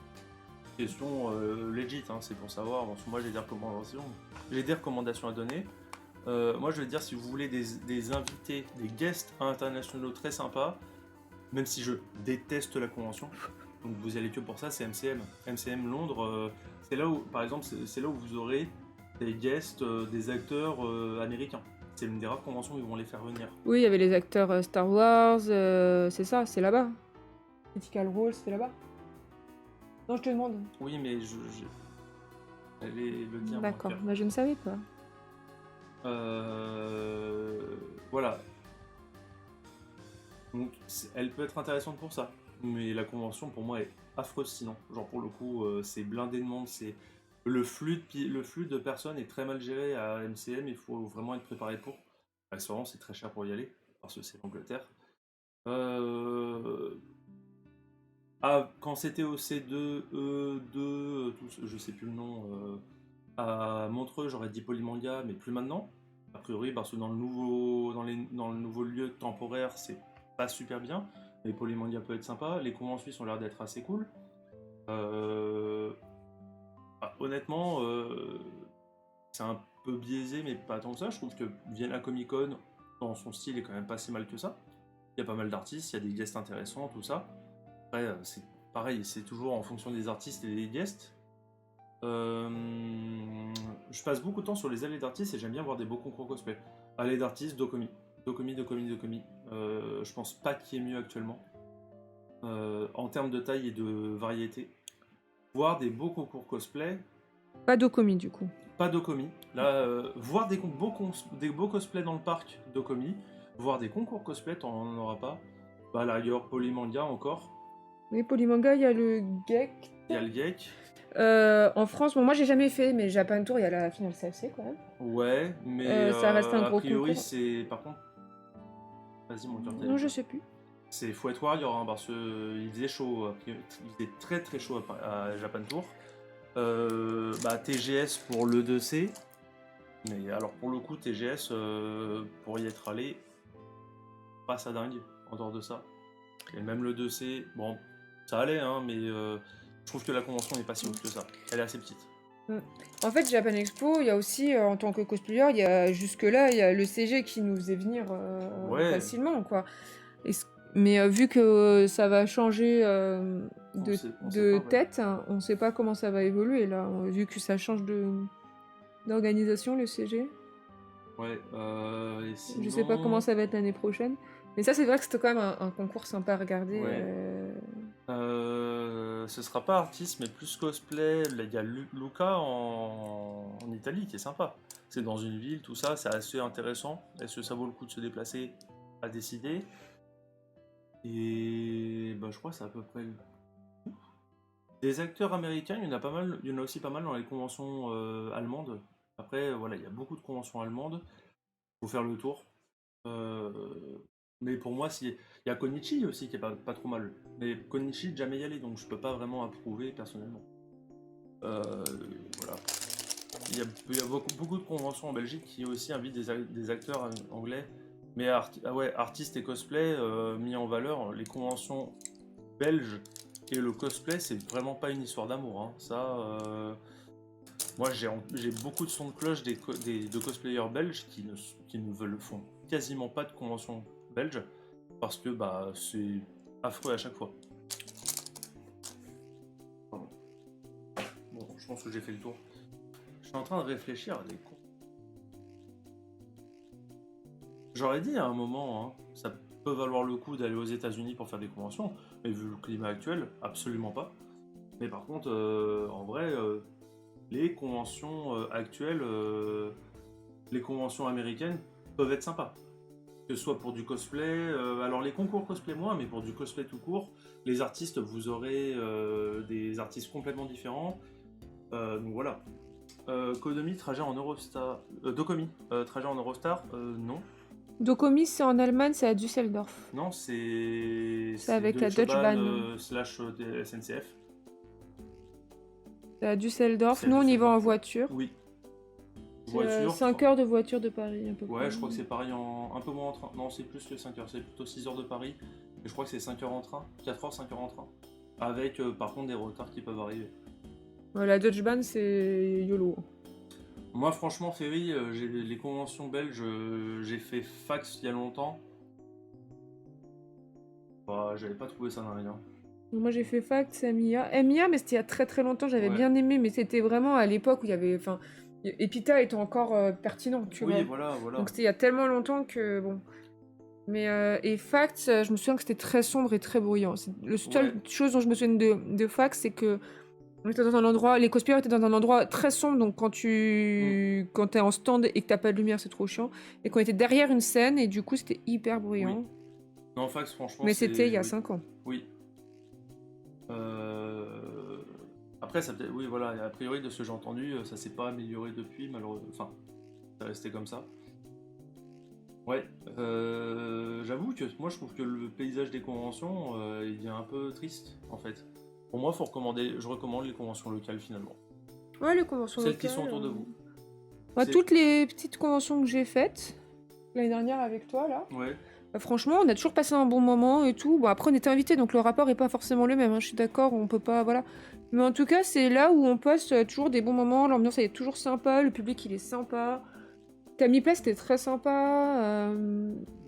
S3: Question legit, hein, c'est pour savoir. Bon, moi j'ai des recommandations à donner. Moi je vais dire, si vous voulez des invités, des guests internationaux très sympas, même si je déteste la convention, donc vous allez que pour ça, c'est MCM. MCM Londres, c'est là où, par exemple, c'est là où vous aurez des guests, des acteurs américains. C'est l'une des rares conventions où ils vont les faire venir.
S1: Oui, il y avait les acteurs Star Wars, c'est ça, c'est là-bas. Critical Role, c'est là-bas. Non, je te demande.
S3: Oui, mais j'allais le dire.
S1: D'accord,
S3: donc,
S1: bah, je ne savais pas.
S3: voilà. Donc elle peut être intéressante pour ça. Mais la convention pour moi est affreuse sinon. Genre pour le coup c'est blindé de monde, c'est le flux de personnes est très mal géré à MCM, il faut vraiment être préparé pour. Accessoirement c'est très cher pour y aller, parce que c'est l'Angleterre. Quand c'était au C2, E2, je sais plus le nom, à Montreux j'aurais dit Polymanga, mais plus maintenant. A priori parce que dans le nouveau lieu temporaire c'est pas super bien. Les Polymanga peut être sympa, les conventions suisses ont l'air d'être assez cool. Honnêtement, c'est un peu biaisé, mais pas tant que ça. Je trouve que Vienna Comic Con, dans son style, est quand même pas si mal que ça. Il y a pas mal d'artistes, il y a des guests intéressants, tout ça. Après, c'est pareil, c'est toujours en fonction des artistes et des guests. Je passe beaucoup de temps sur les allées d'artistes et j'aime bien voir des beaux concours cosplay. Allées d'artistes, Dokkomi. Dokkomi. Je pense pas qu'il y ait mieux actuellement. En termes de taille et de variété. Voir des beaux concours cosplay.
S1: Pas Dokkomi du coup.
S3: Pas Dokkomi. Là, voir des beaux cosplays dans le parc Dokkomi. Voir des concours cosplay, t'en auras pas. Bah, à la rigueur, Polymanga encore.
S1: Oui, Polymanga, il y a le Geek.
S3: Il y a le Geek.
S1: En France, bon, moi j'ai jamais fait, mais Japan Tour, il y a la finale CFC quand même.
S3: Ouais, mais
S1: Ça reste un gros
S3: a priori,
S1: concours.
S3: c'est. Par contre. Vas-y, mon cœur.
S1: Non, je sais plus.
S3: C'est Fouette Warrior, hein, parce qu'il faisait chaud. Il faisait très très chaud à Japan Tour. TGS pour le 2C. Mais alors pour le coup, TGS, pour y être allé, pas ça dingue en dehors de ça. Et même le 2C, bon, ça allait, hein, mais je trouve que la convention n'est pas si haute que ça. Elle est assez petite.
S1: En fait, Japan Expo, il y a aussi, en tant que cosplayer, il y a jusque-là, il y a le CG qui nous faisait venir
S3: Ouais.
S1: facilement, quoi. Mais vu que ça va changer de
S3: On sait pas, ouais.
S1: tête, hein, on sait pas comment ça va évoluer, là, vu que ça change d'organisation, le CG.
S3: Ouais, et
S1: Je sais pas comment
S3: sinon,
S1: ça va être l'année prochaine. Mais ça, c'est vrai que c'était quand même un concours sympa à regarder.
S3: Ouais. Ce sera pas artiste, mais plus cosplay. Là, il y a Luca en Italie qui est sympa. C'est dans une ville, tout ça, c'est assez intéressant. Est-ce que ça vaut le coup de se déplacer à décider? Et bah, je crois que c'est à peu près le tout. Des acteurs américains, il y en a pas mal, il y en a aussi pas mal dans les conventions allemandes. Après, voilà, il y a beaucoup de conventions allemandes. Faut faire le tour. Euh, mais pour moi, il y a Konichi aussi qui est pas trop mal. Mais Konichi, jamais y aller, donc je peux pas vraiment approuver personnellement. Voilà. Il y a beaucoup de conventions en Belgique qui aussi invitent des acteurs anglais. Mais artistes et cosplay mis en valeur, les conventions belges et le cosplay, c'est vraiment pas une histoire d'amour. Hein. Ça, moi j'ai beaucoup de sons de cloche de cosplayers belges qui ne font quasiment pas de convention belge parce que bah, c'est affreux à chaque fois. Pardon. Bon, je pense que j'ai fait le tour. Je suis en train de réfléchir à des cons. J'aurais dit à un moment, hein, ça peut valoir le coup d'aller aux États-Unis pour faire des conventions, mais vu le climat actuel, absolument pas. Mais par contre, en vrai, les conventions actuelles, les conventions américaines peuvent être sympas. Que ce soit pour du cosplay, alors les concours cosplay moins, mais pour du cosplay tout court, les artistes, vous aurez des artistes complètement différents. Donc voilà. Kodomi, trajet en Eurostar. Dokomi, trajet en Eurostar, non.
S1: Dokomi, c'est en Allemagne, c'est à Düsseldorf.
S3: Non, c'est
S1: avec la
S3: Deutsche
S1: Deutsche
S3: Bahn,
S1: Bahn.
S3: slash SNCF.
S1: C'est à Düsseldorf.
S3: C'est à
S1: Nous, on y va
S3: Düsseldorf.
S1: en voiture.
S3: Oui.
S1: C'est
S3: Voiture.
S1: 5 heures de voiture de Paris, à peu près.
S3: Ouais, je crois que c'est pareil un peu moins en train. Non, c'est plus que 5 heures, c'est plutôt 6 heures de Paris. Et je crois que c'est 5 heures en train, 4 heures, 5 heures en train. Avec par contre des retards qui peuvent arriver.
S1: Ouais, la Deutsche Bahn, c'est YOLO.
S3: Moi, franchement, Ferry, j'ai les conventions belges, j'ai fait fax il y a longtemps. Bah, j'avais pas trouvé ça dans rien.
S1: Moi, j'ai fait fac, MIA. MIA, mais c'était il y a très très longtemps, j'avais
S3: Ouais.
S1: bien aimé, mais c'était vraiment à l'époque où il y avait. Enfin, Epita était encore pertinent, tu vois.
S3: Oui, voilà.
S1: Donc c'était il y a tellement longtemps que bon. Mais et Facts, je me souviens que c'était très sombre et très bruyant. C'est le seule chose dont je me souviens de Facts, c'est que on était dans un endroit, les cosplayers étaient dans un endroit très sombre, donc quand t'es en stand et que t'as pas de lumière, c'est trop chiant. Et qu'on était derrière une scène et du coup c'était hyper bruyant.
S3: Oui. Non, fax, franchement,
S1: mais c'était il y a
S3: oui.
S1: 5 ans.
S3: Oui. Après, ça peut-être. Oui, voilà. A priori, de ce que j'ai entendu, ça s'est pas amélioré depuis, malheureusement. Enfin, c'est resté comme ça. Ouais. J'avoue que moi, je trouve que le paysage des conventions, il est un peu triste, en fait. Pour moi, je recommande les conventions locales, finalement.
S1: Ouais, les conventions
S3: Celles
S1: locales.
S3: qui sont autour de vous.
S1: Moi, toutes les petites conventions que j'ai faites, l'année dernière avec toi, là.
S3: Ouais.
S1: Franchement, on a toujours passé un bon moment et tout. Bon, après, on était invités, donc le rapport est pas forcément le même. Hein. Je suis d'accord, on peut pas. Voilà. Mais en tout cas, c'est là où on passe toujours des bons moments. L'ambiance, elle est toujours sympa. Le public, il est sympa. Tamiplay, c'était très sympa.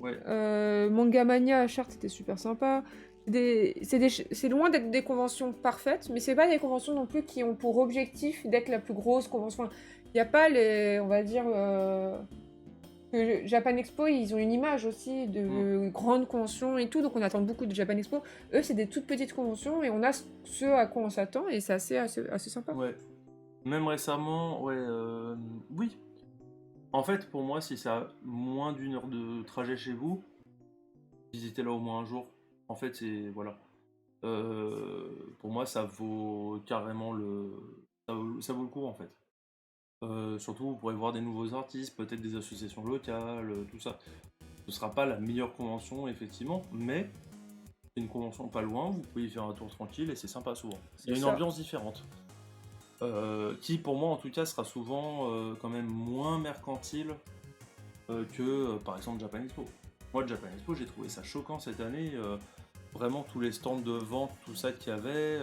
S1: Manga Mania à Chartres, c'était super sympa. C'est loin d'être des conventions parfaites, mais c'est pas des conventions non plus qui ont pour objectif d'être la plus grosse convention. Il n'y a pas les. On va dire. Japan Expo, ils ont une image aussi de grandes conventions et tout, donc on attend beaucoup de Japan Expo. Eux, c'est des toutes petites conventions et on a ce à quoi on s'attend et c'est assez sympa.
S3: Ouais. Même récemment, oui. En fait, pour moi, si ça a moins d'une heure de trajet chez vous, visitez là au moins un jour. En fait, c'est. Voilà. Pour moi, ça vaut carrément ça vaut le coup, en fait. Surtout, vous pourrez voir des nouveaux artistes, peut-être des associations locales, tout ça. Ce sera pas la meilleure convention, effectivement, mais c'est une convention pas loin, vous pouvez y faire un tour tranquille et c'est sympa souvent. Il y a une ambiance différente. Qui, pour moi, en tout cas, sera souvent quand même moins mercantile que, par exemple, Japan Expo. Moi, Japan Expo, j'ai trouvé ça choquant cette année. vraiment tous les stands de vente, tout ça qu'il y avait.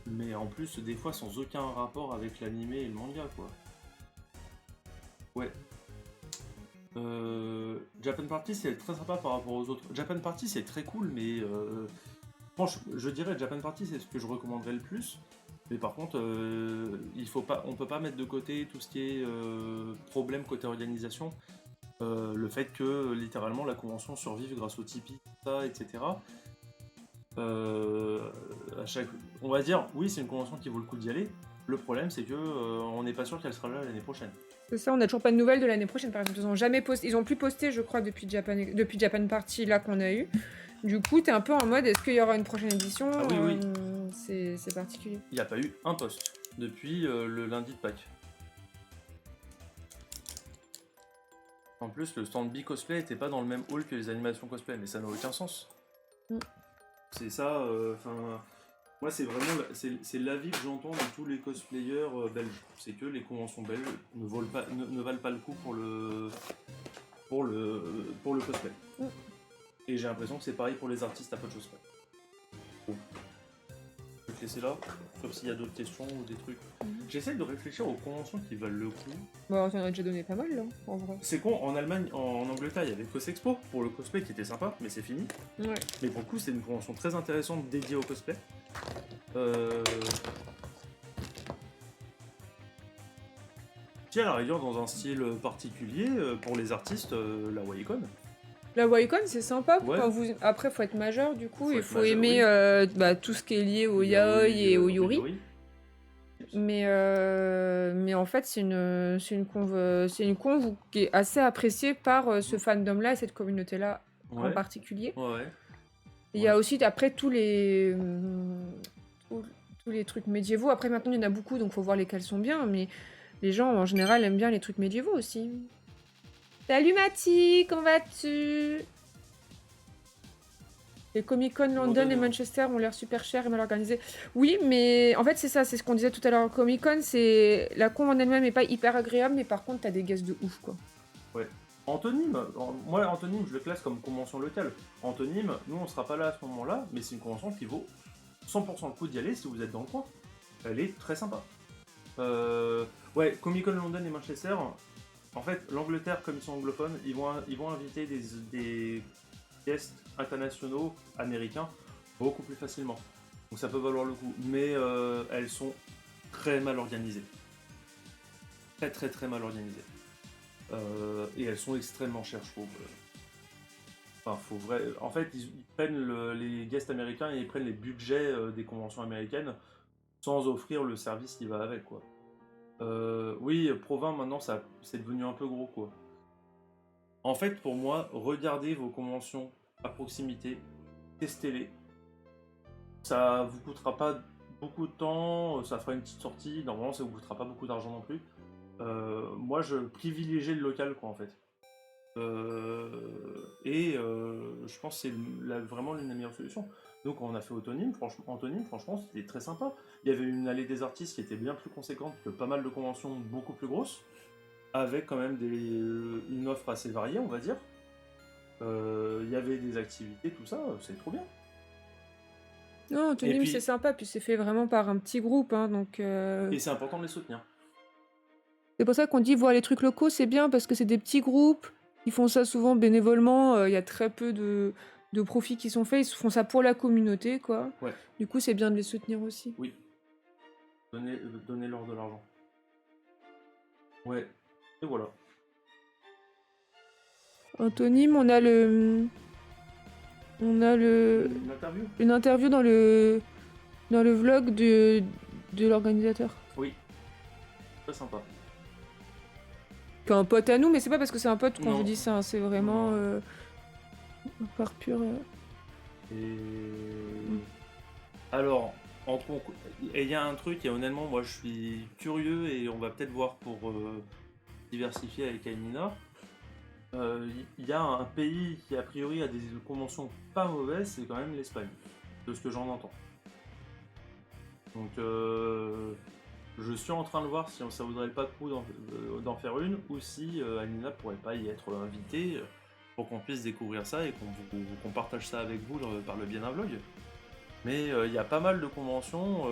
S3: Mais en plus, des fois, sans aucun rapport avec l'animé et le manga, quoi. Ouais. Japan Party, c'est très sympa par rapport aux autres. Japan Party, c'est très cool, mais franchement, je dirais Japan Party, c'est ce que je recommanderais le plus. Mais par contre, on peut pas mettre de côté tout ce qui est problème côté organisation. Le fait que littéralement la convention survive grâce au Tipeee, tout ça, etc. On va dire, oui, c'est une convention qui vaut le coup d'y aller. Le problème, c'est que on n'est pas sûr qu'elle sera là l'année prochaine.
S1: C'est ça, on n'a toujours pas de nouvelles de l'année prochaine, par exemple. Ils ont jamais posté, ils ont plus posté, je crois, depuis Japan Party là qu'on a eu. Du coup, t'es un peu en mode, est-ce qu'il y aura une prochaine édition?
S3: Ah oui, oui.
S1: C'est particulier.
S3: Il n'y a pas eu un post depuis le lundi de Pâques. En plus, le stand B-Cosplay était pas dans le même hall que les animations cosplay, mais ça n'a aucun sens. C'est ça, moi c'est vraiment c'est l'avis que j'entends de tous les cosplayers belges. C'est que les conventions belges ne valent pas le coup pour le cosplay. Et j'ai l'impression que c'est pareil pour les artistes à peu de choses près. Bon. Je vais te laisser là, sauf s'il y a d'autres questions ou des trucs. J'essaie de réfléchir aux conventions qui valent le coup.
S1: Bon, t'en as déjà donné pas mal là, en vrai.
S3: C'est con, en Allemagne, en Angleterre, il y avait Cosexpo pour le cosplay qui était sympa, mais c'est fini.
S1: Ouais.
S3: Mais pour le coup, c'est une convention très intéressante dédiée au cosplay. Qui à la rigueur dans un style particulier, pour les artistes, la Waycon.
S1: La Waycon, c'est sympa.
S3: Ouais.
S1: Après, faut être majeur du coup,
S3: Faut
S1: il
S3: être
S1: faut
S3: majeur,
S1: aimer tout ce qui est lié au yaoi et au yuri. Mais en fait, c'est une conve qui est assez appréciée par ce fandom-là et cette communauté-là en particulier.
S3: Ouais.
S1: Il y a aussi, après, tous les trucs médiévaux. Après, maintenant, il y en a beaucoup, donc faut voir lesquels sont bien. Mais les gens, en général, aiment bien les trucs médiévaux aussi. Salut Mathie, comment vas-tu? Les Comic-Con London et Manchester ont l'air super chers et mal organisés. Oui, mais en fait, c'est ça, c'est ce qu'on disait tout à l'heure. Comic-Con, c'est... La con en elle-même n'est pas hyper agréable, mais par contre, t'as des guests de ouf, quoi.
S3: Ouais. Antonyme, moi, Antonyme, je le classe comme convention locale. Antonyme, nous, on sera pas là à ce moment-là, mais c'est une convention qui vaut 100% le coup d'y aller si vous êtes dans le coin. Elle est très sympa. Ouais, Comic-Con London et Manchester, en fait, l'Angleterre, comme ils sont anglophones, ils vont inviter des guests internationaux américains beaucoup plus facilement. Donc ça peut valoir le coup. Mais elles sont très mal organisées. Très très très mal organisées. Et elles sont extrêmement chères, je trouve. Enfin, en fait, ils prennent les guests américains et ils prennent les budgets des conventions américaines sans offrir le service qui va avec, quoi. Oui, Provins, maintenant, c'est devenu un peu gros, quoi. En fait, pour moi, regardez vos conventions à proximité, testez-les. Ça vous coûtera pas beaucoup de temps, ça fera une petite sortie. Normalement, ça vous coûtera pas beaucoup d'argent non plus. Moi, je privilégie le local, quoi, en fait. Je pense que c'est vraiment l'une des meilleures solutions. Donc on a fait Antonyme, franchement c'était très sympa. Il y avait une allée des artistes qui était bien plus conséquente que pas mal de conventions beaucoup plus grosses, avec quand même une offre assez variée, on va dire. Il y avait des activités, tout ça, c'est trop bien.
S1: Non, Antonyme, c'est sympa, puis c'est fait vraiment par un petit groupe, hein, donc...
S3: Et c'est important de les soutenir.
S1: C'est pour ça qu'on dit voir les trucs locaux, c'est bien, parce que c'est des petits groupes, ils font ça souvent bénévolement, il y a très peu de profits qui sont faits, ils font ça pour la communauté, quoi.
S3: Ouais.
S1: Du coup, c'est bien de les soutenir aussi.
S3: Oui. Donnez-leur de l'argent. Ouais. Et voilà.
S1: Antonyme, on a une interview dans le vlog de l'organisateur.
S3: Oui. Très sympa.
S1: Un pote à nous, mais c'est pas parce que c'est un pote qu'on vous dit ça, hein, c'est vraiment par pur...
S3: Alors, il y a un truc, et honnêtement, moi je suis curieux, et on va peut-être voir pour diversifier avec Ainina. Il y a un pays qui a priori a des conventions pas mauvaises, c'est quand même l'Espagne, de ce que j'en entends. Donc je suis en train de voir si ça vaudrait pas le coup d'en faire une, ou si Ainina pourrait pas y être invitée. pour qu'on puisse découvrir ça et qu'on partage ça avec vous par le biais d'un vlog. Mais il y a pas mal de conventions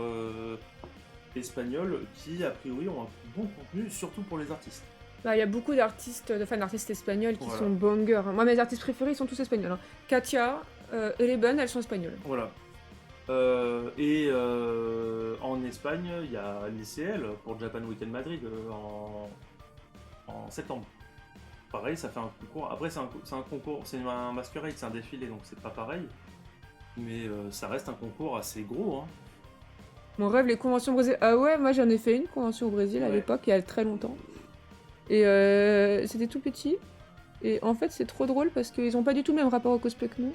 S3: espagnoles qui, a priori, ont un bon contenu, surtout pour les artistes.
S1: Bah, il y a beaucoup d'artistes, d'artistes espagnols qui
S3: Voilà.
S1: sont bangers, hein. Moi, mes artistes préférés, ils sont tous espagnols, hein. Katia, Eleven, elles sont espagnoles.
S3: Voilà. En Espagne, il y a l'ICL pour Japan Weekend Madrid en septembre. Pareil, ça fait un concours. Après, c'est un concours, c'est un masquerade, c'est un défilé, donc c'est pas pareil. Mais ça reste un concours assez gros, hein.
S1: Mon rêve, les conventions au Brésil. Ah ouais, moi j'en ai fait une convention au Brésil à
S3: Ouais.
S1: l'époque, il y a très longtemps. Et c'était tout petit. Et en fait, c'est trop drôle parce qu'ils ont pas du tout le même rapport au cosplay que nous.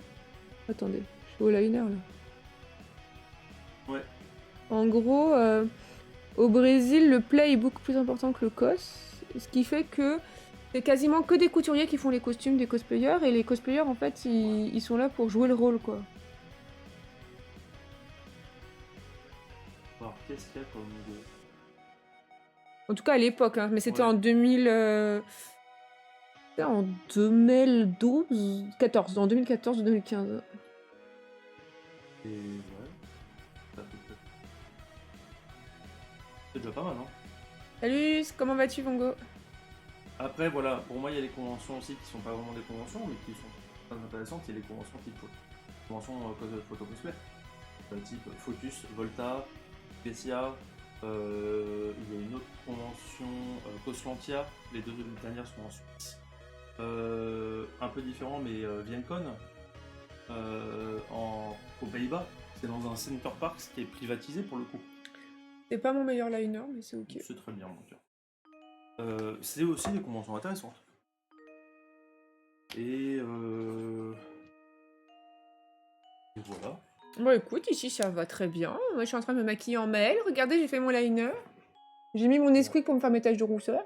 S1: Attendez, je suis au liner là.
S3: Ouais.
S1: En gros, au Brésil, le play est beaucoup plus important que le cos. Ce qui fait que c'est quasiment que des couturiers qui font les costumes des cosplayers. Et les cosplayers, en fait, ils sont là pour jouer le rôle, quoi.
S3: Alors, qu'est-ce qu'il y a comme.
S1: En tout cas à l'époque, hein, mais c'était
S3: Ouais.
S1: en 2000. C'était en 2012, 14, en 2014 ou 2015.
S3: Et ouais. C'est déjà pas mal, hein.
S1: Salut, comment vas-tu, Vongo?
S3: Après, voilà, pour moi, il y a les conventions aussi qui sont pas vraiment des conventions, mais qui sont très intéressantes. Il y a les conventions type conventions photo cosplay, type Focus, Volta, Specia. Il y a une autre convention, Coslantia. Les deux dernières sont en Suisse. Un peu différent, mais Viencon, aux Pays-Bas. C'est dans un Center Park qui est privatisé pour le coup.
S1: C'est pas mon meilleur liner, mais c'est ok.
S3: C'est très bien, mon cœur. C'est aussi des conventions intéressantes. Et voilà.
S1: Bon, écoute, ici ça va très bien. Moi je suis en train de me maquiller en mail. Regardez, j'ai fait mon liner. J'ai mis mon Nesquik pour me faire mes taches de rousseur.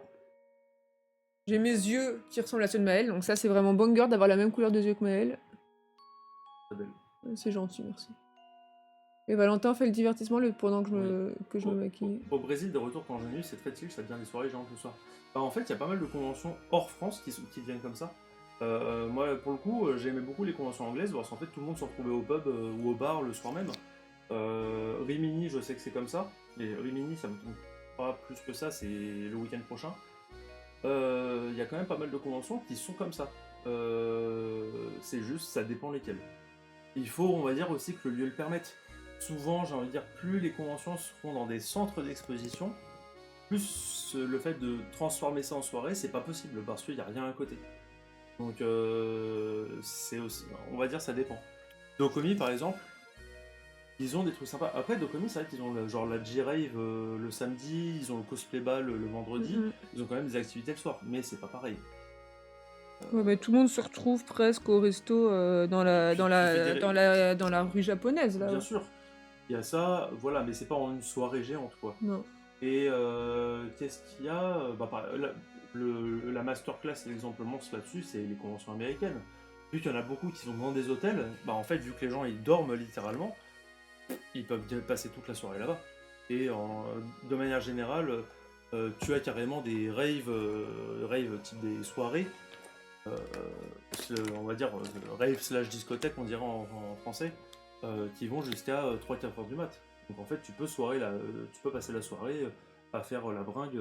S1: J'ai mes yeux qui ressemblent à ceux de Maëlle, donc ça c'est vraiment banger d'avoir la même couleur de yeux que Maëlle.
S3: Très belle.
S1: C'est gentil, merci. Et Valentin fait le divertissement pendant que je me maquille.
S3: Au Brésil, des retours quand j'ai eu, c'est très chill, ça devient des soirées géantes le soir. Bah, en fait, il y a pas mal de conventions hors France qui deviennent comme ça. Moi, pour le coup, j'aimais beaucoup les conventions anglaises parce qu'en fait, tout le monde se retrouvait au pub ou au bar le soir même. Rimini, je sais que c'est comme ça, mais Rimini, ça me tombe pas plus que ça, c'est le week-end prochain. Il y a quand même pas mal de conventions qui sont comme ça. C'est juste, ça dépend lesquelles. Il faut, on va dire aussi que le lieu le permette. Souvent, j'ai envie de dire, plus les conventions seront dans des centres d'exposition, plus le fait de transformer ça en soirée, c'est pas possible parce qu'il n'y a rien à côté. Donc, c'est aussi, on va dire, ça dépend. Dokomi, par exemple, ils ont des trucs sympas. Après, Dokomi, c'est vrai qu'ils ont genre la J-Rave le samedi, ils ont le cosplay ball le vendredi,
S1: Mhm.
S3: ils ont quand même des activités le soir, mais c'est pas pareil.
S1: Ouais, mais tout le monde se retrouve presque au resto dans la rue japonaise là.
S3: Bien sûr, il y a ça, voilà, mais c'est pas en une soirée géante, quoi.
S1: Non.
S3: Et qu'est-ce qu'il y a la masterclass, l'exemple monstre là-dessus, c'est les conventions américaines. Vu qu'il y en a beaucoup qui sont dans des hôtels, bah en fait, vu que les gens ils dorment littéralement, ils peuvent passer toute la soirée là-bas. Et de manière générale, tu as carrément des raves type des soirées, on va dire rave slash discothèque, on dirait en français, qui vont jusqu'à 3-4 heures du mat. Donc en fait, tu peux passer la soirée à faire la bringue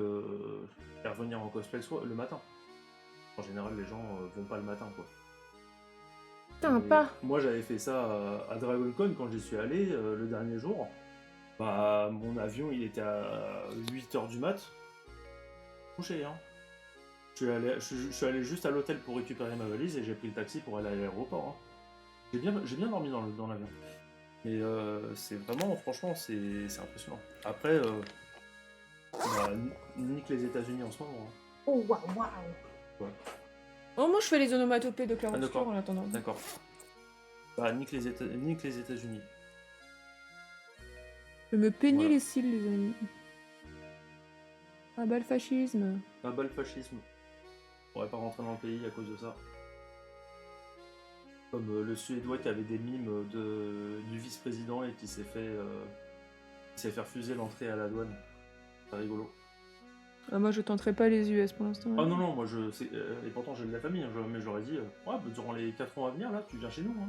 S3: et revenir en cosplay le matin. En général, les gens vont pas le matin, quoi.
S1: Putain,
S3: Et
S1: pas.
S3: moi, j'avais fait ça à DragonCon quand j'y suis allé le dernier jour. Bah, mon avion, il était à 8 heures du mat. Couché, hein. Je suis allé juste à l'hôtel pour récupérer ma valise et j'ai pris le taxi pour aller à l'aéroport, hein. J'ai bien dormi dans l'avion. Mais c'est vraiment, franchement, c'est impressionnant. Après, bah, nique les États-Unis en ce moment, hein.
S2: Oh, waouh, waouh.
S3: Ouais.
S1: Oh, moi je fais les onomatopées de clair
S3: Ah,
S1: obscur
S3: d'accord.
S1: en attendant.
S3: D'accord. Bah, nique les États-Unis.
S1: Je me peignais
S3: Voilà.
S1: les cils, les amis. Ah bah le fascisme.
S3: Ah bah le fascisme. On pourrait pas rentrer dans le pays à cause de ça. Comme le Suédois qui avait des mimes du vice-président et qui s'est fait refuser l'entrée à la douane. C'est rigolo.
S1: Ah, moi, je tenterai pas les US pour l'instant.
S3: Ah non, non, moi je. Et pourtant j'ai de la famille, hein, mais j'aurais dit, ouais, bah, durant les 4 ans à venir, là, tu viens chez nous. Hein.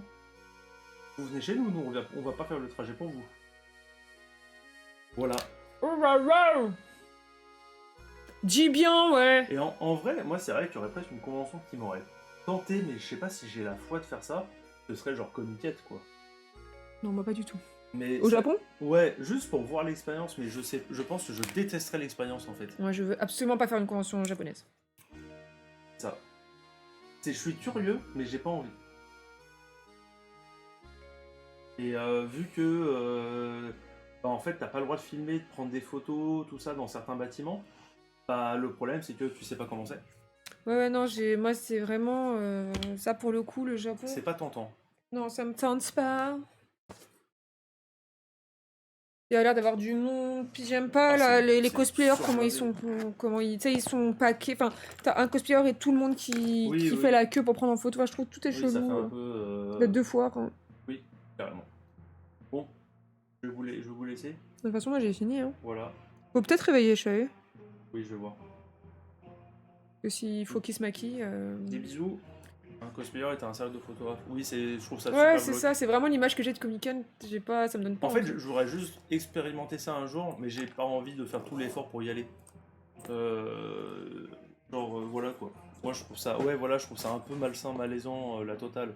S3: Vous venez chez nous, on va pas faire le trajet pour vous. Voilà.
S1: Oh là là. Dis bien, ouais.
S3: Et en vrai, moi c'est vrai qu'il y aurait presque une convention qui m'aurait tenté, mais je sais pas si j'ai la foi de faire ça. Ce serait genre Comiquette, quoi.
S1: Non, moi pas du tout.
S3: Mais
S1: Au
S3: ça-
S1: Japon?
S3: Ouais, juste pour voir l'expérience, mais je pense que je détesterais l'expérience en fait.
S1: Moi, je veux absolument pas faire une convention japonaise.
S3: Ça. Je suis curieux, mais j'ai pas envie. Et vu que, bah, en fait, t'as pas le droit de filmer, de prendre des photos, tout ça dans certains bâtiments, bah le problème c'est que tu sais pas comment c'est.
S1: Ouais, non, moi, c'est vraiment ça pour le coup, le Japon.
S3: C'est pas tentant.
S1: Non, ça me tente pas. Il y a l'air d'avoir du monde. Puis j'aime pas
S3: Ah,
S1: là,
S3: c'est-
S1: les
S3: c'est
S1: cosplayers, comment ils
S3: surblindé.
S1: sont. Comment ils. Tu sais, ils sont paquets. Enfin, t'as un cosplayer et tout le monde qui
S3: Oui, oui.
S1: fait la queue pour prendre en photo. Enfin, je trouve que tout est
S3: Oui, ça fait
S1: chelou.
S3: un peu.
S1: Peut-être 2 fois. Quand... De
S3: Oui, carrément. Bon, je vais vous laisser.
S1: toute façon, moi j'ai fini. Hein.
S3: Voilà.
S1: Faut peut-être réveiller Shae.
S3: Oui, je vais voir.
S1: Que s'il faut qu'il se maquille.
S3: Des bisous. Un cosplayer est un sérieux de photographe. Oui, je trouve ça
S1: Ouais,
S3: super
S1: c'est
S3: glauque.
S1: ça. C'est vraiment l'image que j'ai de Comic Con. J'ai pas. Ça me donne pas.
S3: En fait,
S1: envie.
S3: j'aurais juste expérimenté ça un jour, mais j'ai pas envie de faire tout l'effort pour y aller. Voilà quoi. Moi je trouve ça, ouais voilà, je trouve ça un peu malsain, malaisant, la totale.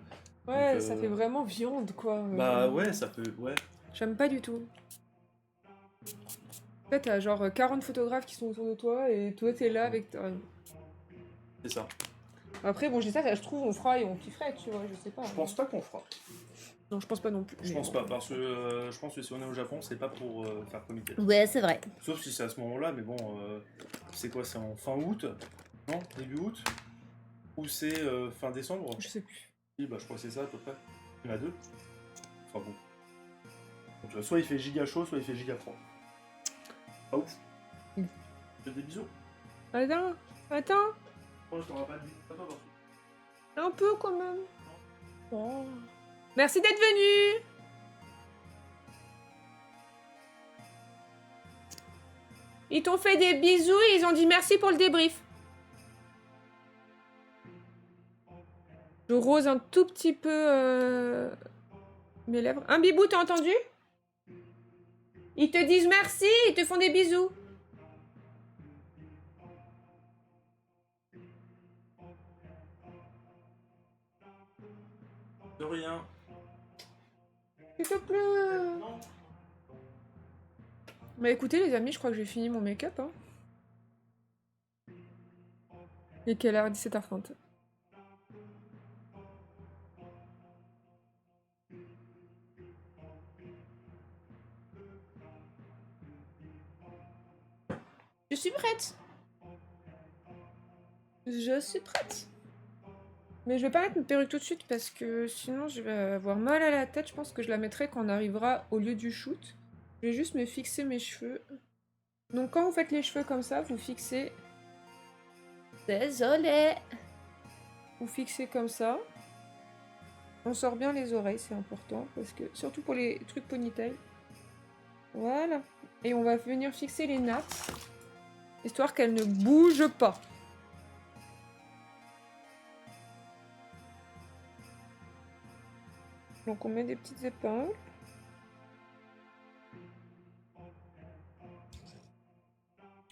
S1: Ouais,
S3: Donc,
S1: ça fait vraiment viande quoi.
S3: Bah ouais, ça peut, ouais.
S1: J'aime pas du tout. En fait, t'as genre 40 photographes qui sont autour de toi et toi t'es là avec.
S3: C'est ça.
S1: Après, bon, je dis ça, je trouve on fera et on kifferait, tu vois, je sais pas.
S3: Je pense pas qu'on fera.
S1: Non, je pense pas non plus.
S3: Je pense pas, parce que je pense que si on est au Japon, c'est pas pour faire comité.
S2: Ouais, c'est vrai.
S3: Sauf si c'est à ce moment-là, mais bon, c'est quoi, c'est en fin août? Non, début août? Ou c'est fin décembre?
S1: Je sais plus.
S3: Oui, bah je crois que c'est ça à peu près. Il y en a deux. Enfin bon. Donc, soit il fait giga chaud, soit il fait giga froid. Ah ouf.
S1: Mm.
S3: Je te fais des bisous.
S1: Attends,
S3: Oh, je t'aurai pas dit. Attends, attends.
S1: un peu quand même. Oh. Merci d'être venu. Ils t'ont fait des bisous et ils ont dit merci pour le débrief. Je rose un tout petit peu mes lèvres. Un bibou, t'as entendu? Ils te disent merci, ils te font des bisous.
S3: De rien.
S1: S'il te plaît.
S3: Non.
S1: Bah écoutez les amis, je crois que j'ai fini mon make-up. Hein. Et quelle heure? 17h30. Je suis prête. Je suis prête. Mais je vais pas mettre une perruque tout de suite parce que sinon je vais avoir mal à la tête. Je pense que je la mettrai quand on arrivera au lieu du shoot. Je vais juste me fixer mes cheveux. Donc quand vous faites les cheveux comme ça, vous fixez...
S2: Désolée.
S1: Vous fixez comme ça. On sort bien les oreilles, c'est important. Parce que surtout pour les trucs ponytail. Voilà. Et on va venir fixer les nattes. Histoire qu'elles ne bougent pas. Donc on met des petites épingles.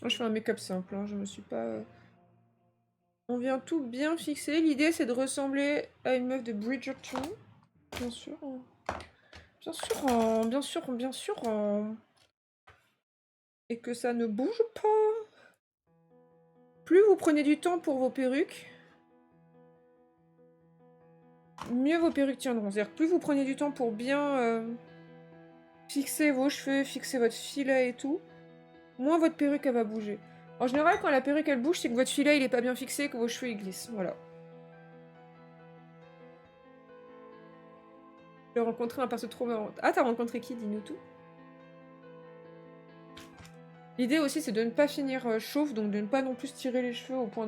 S1: Moi, je fais un make-up simple, hein, je me suis pas... On vient tout bien fixer. L'idée, c'est de ressembler à une meuf de Bridgerton. Bien sûr. Bien sûr. Et que ça ne bouge pas. Plus vous prenez du temps pour vos perruques, mieux vos perruques tiendront. C'est-à-dire plus vous prenez du temps pour bien fixer vos cheveux, fixer votre filet et tout, moins votre perruque elle va bouger. En général, quand la perruque elle bouge, c'est que votre filet il est pas bien fixé, que vos cheveux ils glissent. Voilà. J'ai rencontré un perso trop marrant. Ah, t'as rencontré qui? Dis-nous tout. L'idée aussi, c'est de ne pas finir chauve, donc de ne pas non plus tirer les cheveux au point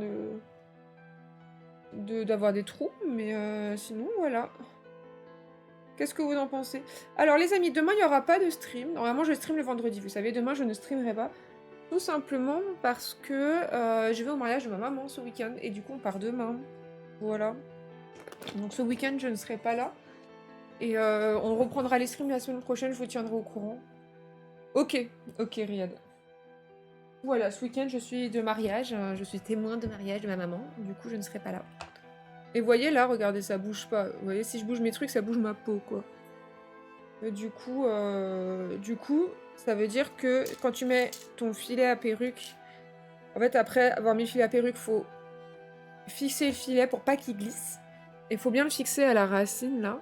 S1: d'avoir des trous, mais sinon, voilà. Qu'est-ce que vous en pensez? Alors, les amis, demain, il n'y aura pas de stream. Normalement, je stream le vendredi, vous savez, demain, je ne streamerai pas. Tout simplement parce que je vais au mariage de ma maman ce week-end et du coup on part demain. Voilà. Donc ce week-end je ne serai pas là. Et on reprendra les streams la semaine prochaine, je vous tiendrai au courant. Ok, ok Riyad. Voilà, ce week-end je suis de mariage, je suis témoin de mariage de ma maman, du coup je ne serai pas là. Et vous voyez là, regardez, ça bouge pas. Vous voyez, si je bouge mes trucs, ça bouge ma peau quoi. Et du coup, ça veut dire que quand tu mets ton filet à perruque, en fait après avoir mis le filet à perruque, faut fixer le filet pour pas qu'il glisse. Et faut bien le fixer à la racine là.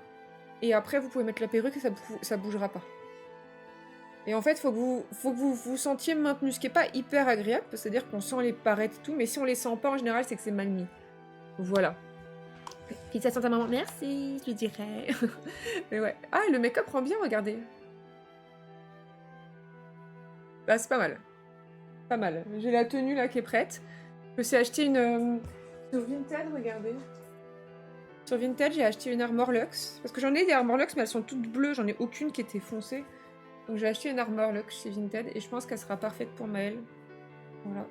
S1: Et après vous pouvez mettre la perruque et ça bougera pas. Et en fait, faut que vous vous sentiez maintenu, ce qui est pas hyper agréable, c'est-à-dire qu'on sent les parettes et tout, mais si on les sent pas en général, c'est que c'est mal mis. Voilà. Pizza Santa Maman, merci, je dirais. Mais ouais. Ah, le make-up rend bien, regardez. Bah, c'est pas mal. Pas mal. J'ai la tenue là qui est prête. Je me suis acheté une... sur Vinted, regardez. Sur Vinted, j'ai acheté une armor luxe. Parce que j'en ai des armor luxe, mais elles sont toutes bleues. J'en ai aucune qui était foncée. Donc j'ai acheté une armor luxe chez Vinted. Et je pense qu'elle sera parfaite pour Maëlle. Voilà.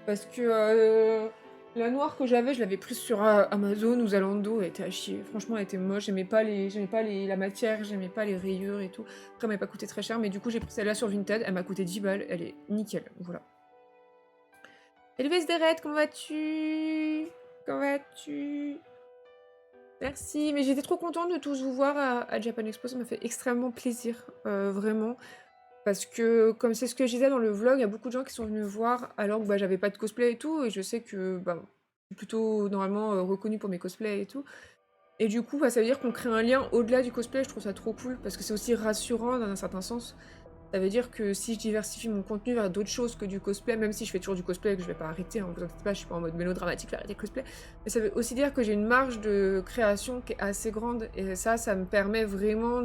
S1: Parce que... la noire que j'avais, je l'avais prise sur Amazon ou Zalando, elle était à chier. Franchement, elle était moche, j'aimais pas la matière, j'aimais pas les rayures et tout. Après, elle m'a pas coûté très cher, mais du coup, j'ai pris celle-là sur Vinted, elle m'a coûté 10 balles, elle est nickel, voilà. Elvis Deret, comment vas-tu? Comment vas-tu? Merci, mais j'étais trop contente de tous vous voir à Japan Expo, ça m'a fait extrêmement plaisir, vraiment. Parce que, comme c'est ce que je disais dans le vlog, il y a beaucoup de gens qui sont venus voir alors que bah, j'avais pas de cosplay et tout, et je sais que bah, je suis plutôt normalement reconnue pour mes cosplays et tout. Et du coup, bah, ça veut dire qu'on crée un lien au-delà du cosplay, je trouve ça trop cool, parce que c'est aussi rassurant dans un certain sens. Ça veut dire que si je diversifie mon contenu vers d'autres choses que du cosplay, même si je fais toujours du cosplay et que je vais pas arrêter, hein, vous inquiétez pas, je suis pas en mode mélodramatique, je vais arrêter le cosplay, mais ça veut aussi dire que j'ai une marge de création qui est assez grande, et ça me permet vraiment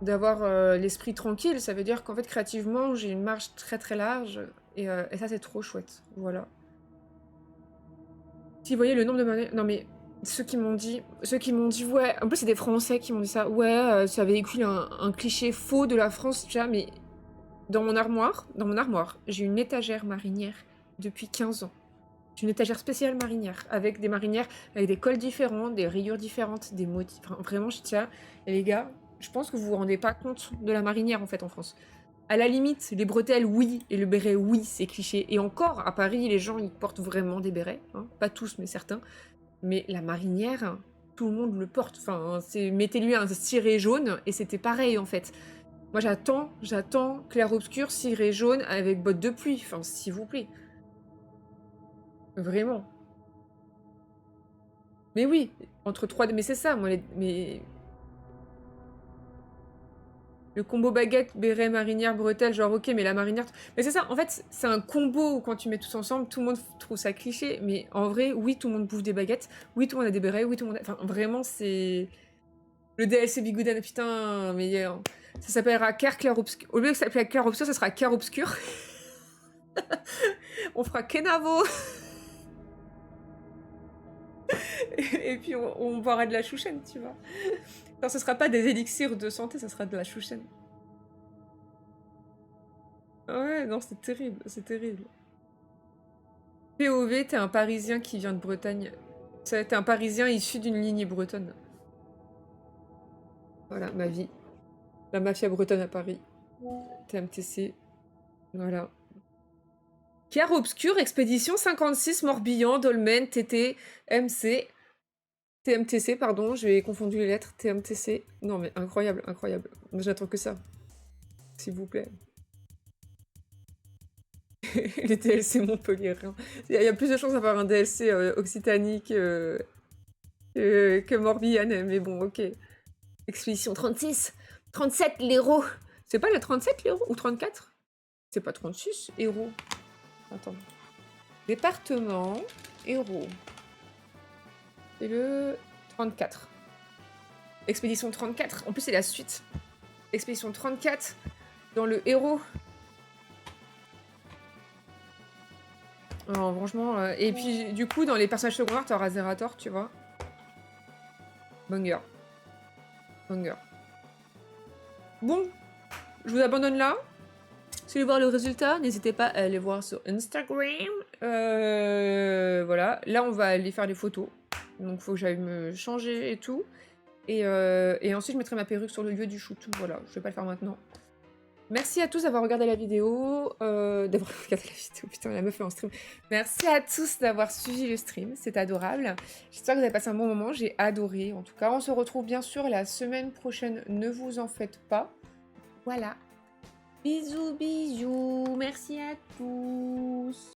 S1: d'avoir l'esprit tranquille. Ça veut dire qu'en fait créativement j'ai une marge très très large et ça c'est trop chouette, voilà. Si vous voyez le nombre de manières... Non mais ceux qui m'ont dit ouais, en plus c'est des Français qui m'ont dit ça, ouais, ça véhicule un cliché faux de la France, tu vois, mais dans mon armoire, j'ai une étagère marinière depuis 15 ans. J'ai une étagère spéciale marinière, avec des marinières, avec des cols différents, des rayures différentes, des motifs, enfin, vraiment je tiens, et les gars, je pense que vous vous rendez pas compte de la marinière en fait en France. À la limite, les bretelles, oui, et le béret, oui, c'est cliché. Et encore, à Paris, les gens, ils portent vraiment des bérets. Hein. Pas tous, mais certains. Mais la marinière, tout le monde le porte. Enfin, mettez-lui un ciré jaune, et c'était pareil, en fait. Moi, j'attends clair-obscur, ciré jaune, avec bottes de pluie. Enfin, s'il vous plaît. Vraiment. Mais oui, entre trois... Mais c'est ça, moi, mais... Le combo baguette, béret, marinière, bretelle, genre ok, mais la marinière... Mais c'est ça, en fait, c'est un combo où quand tu mets tous ensemble, tout le monde trouve ça cliché, mais en vrai, oui, tout le monde bouffe des baguettes, oui, tout le monde a des bérets, oui, tout le monde a... Enfin, vraiment, c'est... Le DLC Bigouden, putain, mais... ça s'appellera Clair Obscur. Au lieu de s'appeler Clair Obscur, ça sera Clair Obscur. On fera Kenavo. Et puis on boira de la chouchen, tu vois. Alors ce sera pas des élixirs de santé, ça sera de la chouchen. Ouais, non, c'est terrible, c'est terrible. POV, t'es un Parisien qui vient de Bretagne. T'es un Parisien issu d'une lignée bretonne. Voilà, ma vie. La mafia bretonne à Paris. TMTC. Voilà. Clair Obscur, Expédition 56, Morbihan, Dolmen, TT, MC. TMTC, pardon, j'ai confondu les lettres. TMTC. Non mais incroyable, incroyable. J'attends que ça. S'il vous plaît. Les DLC Montpellier. Il y a plus de chances d'avoir un DLC occitanique que Morbihan, mais bon, ok. Expédition 36, 37, l'héros. C'est pas le 37, l'héros? Ou 34? C'est pas 36, héros. Attends. Département, héros. C'est le 34. Expédition 34. En plus, c'est la suite. Expédition 34, dans le héros. Alors, franchement... Et puis, du coup, dans les personnages secondaires, t'auras Zerator, tu vois. Banger. Banger. Bon, je vous abandonne là. Si vous voulez voir le résultat, n'hésitez pas à aller voir sur Instagram. Voilà, là on va aller faire des photos. Donc faut que j'aille me changer et tout. Et ensuite je mettrai ma perruque sur le lieu du shoot. Voilà, je vais pas le faire maintenant. Merci à tous d'avoir regardé la vidéo. Putain, la meuf est en stream. Merci à tous d'avoir suivi le stream, c'est adorable. J'espère que vous avez passé un bon moment, j'ai adoré. En tout cas, on se retrouve bien sûr la semaine prochaine, ne vous en faites pas. Voilà. Bisous, bisous, merci à tous.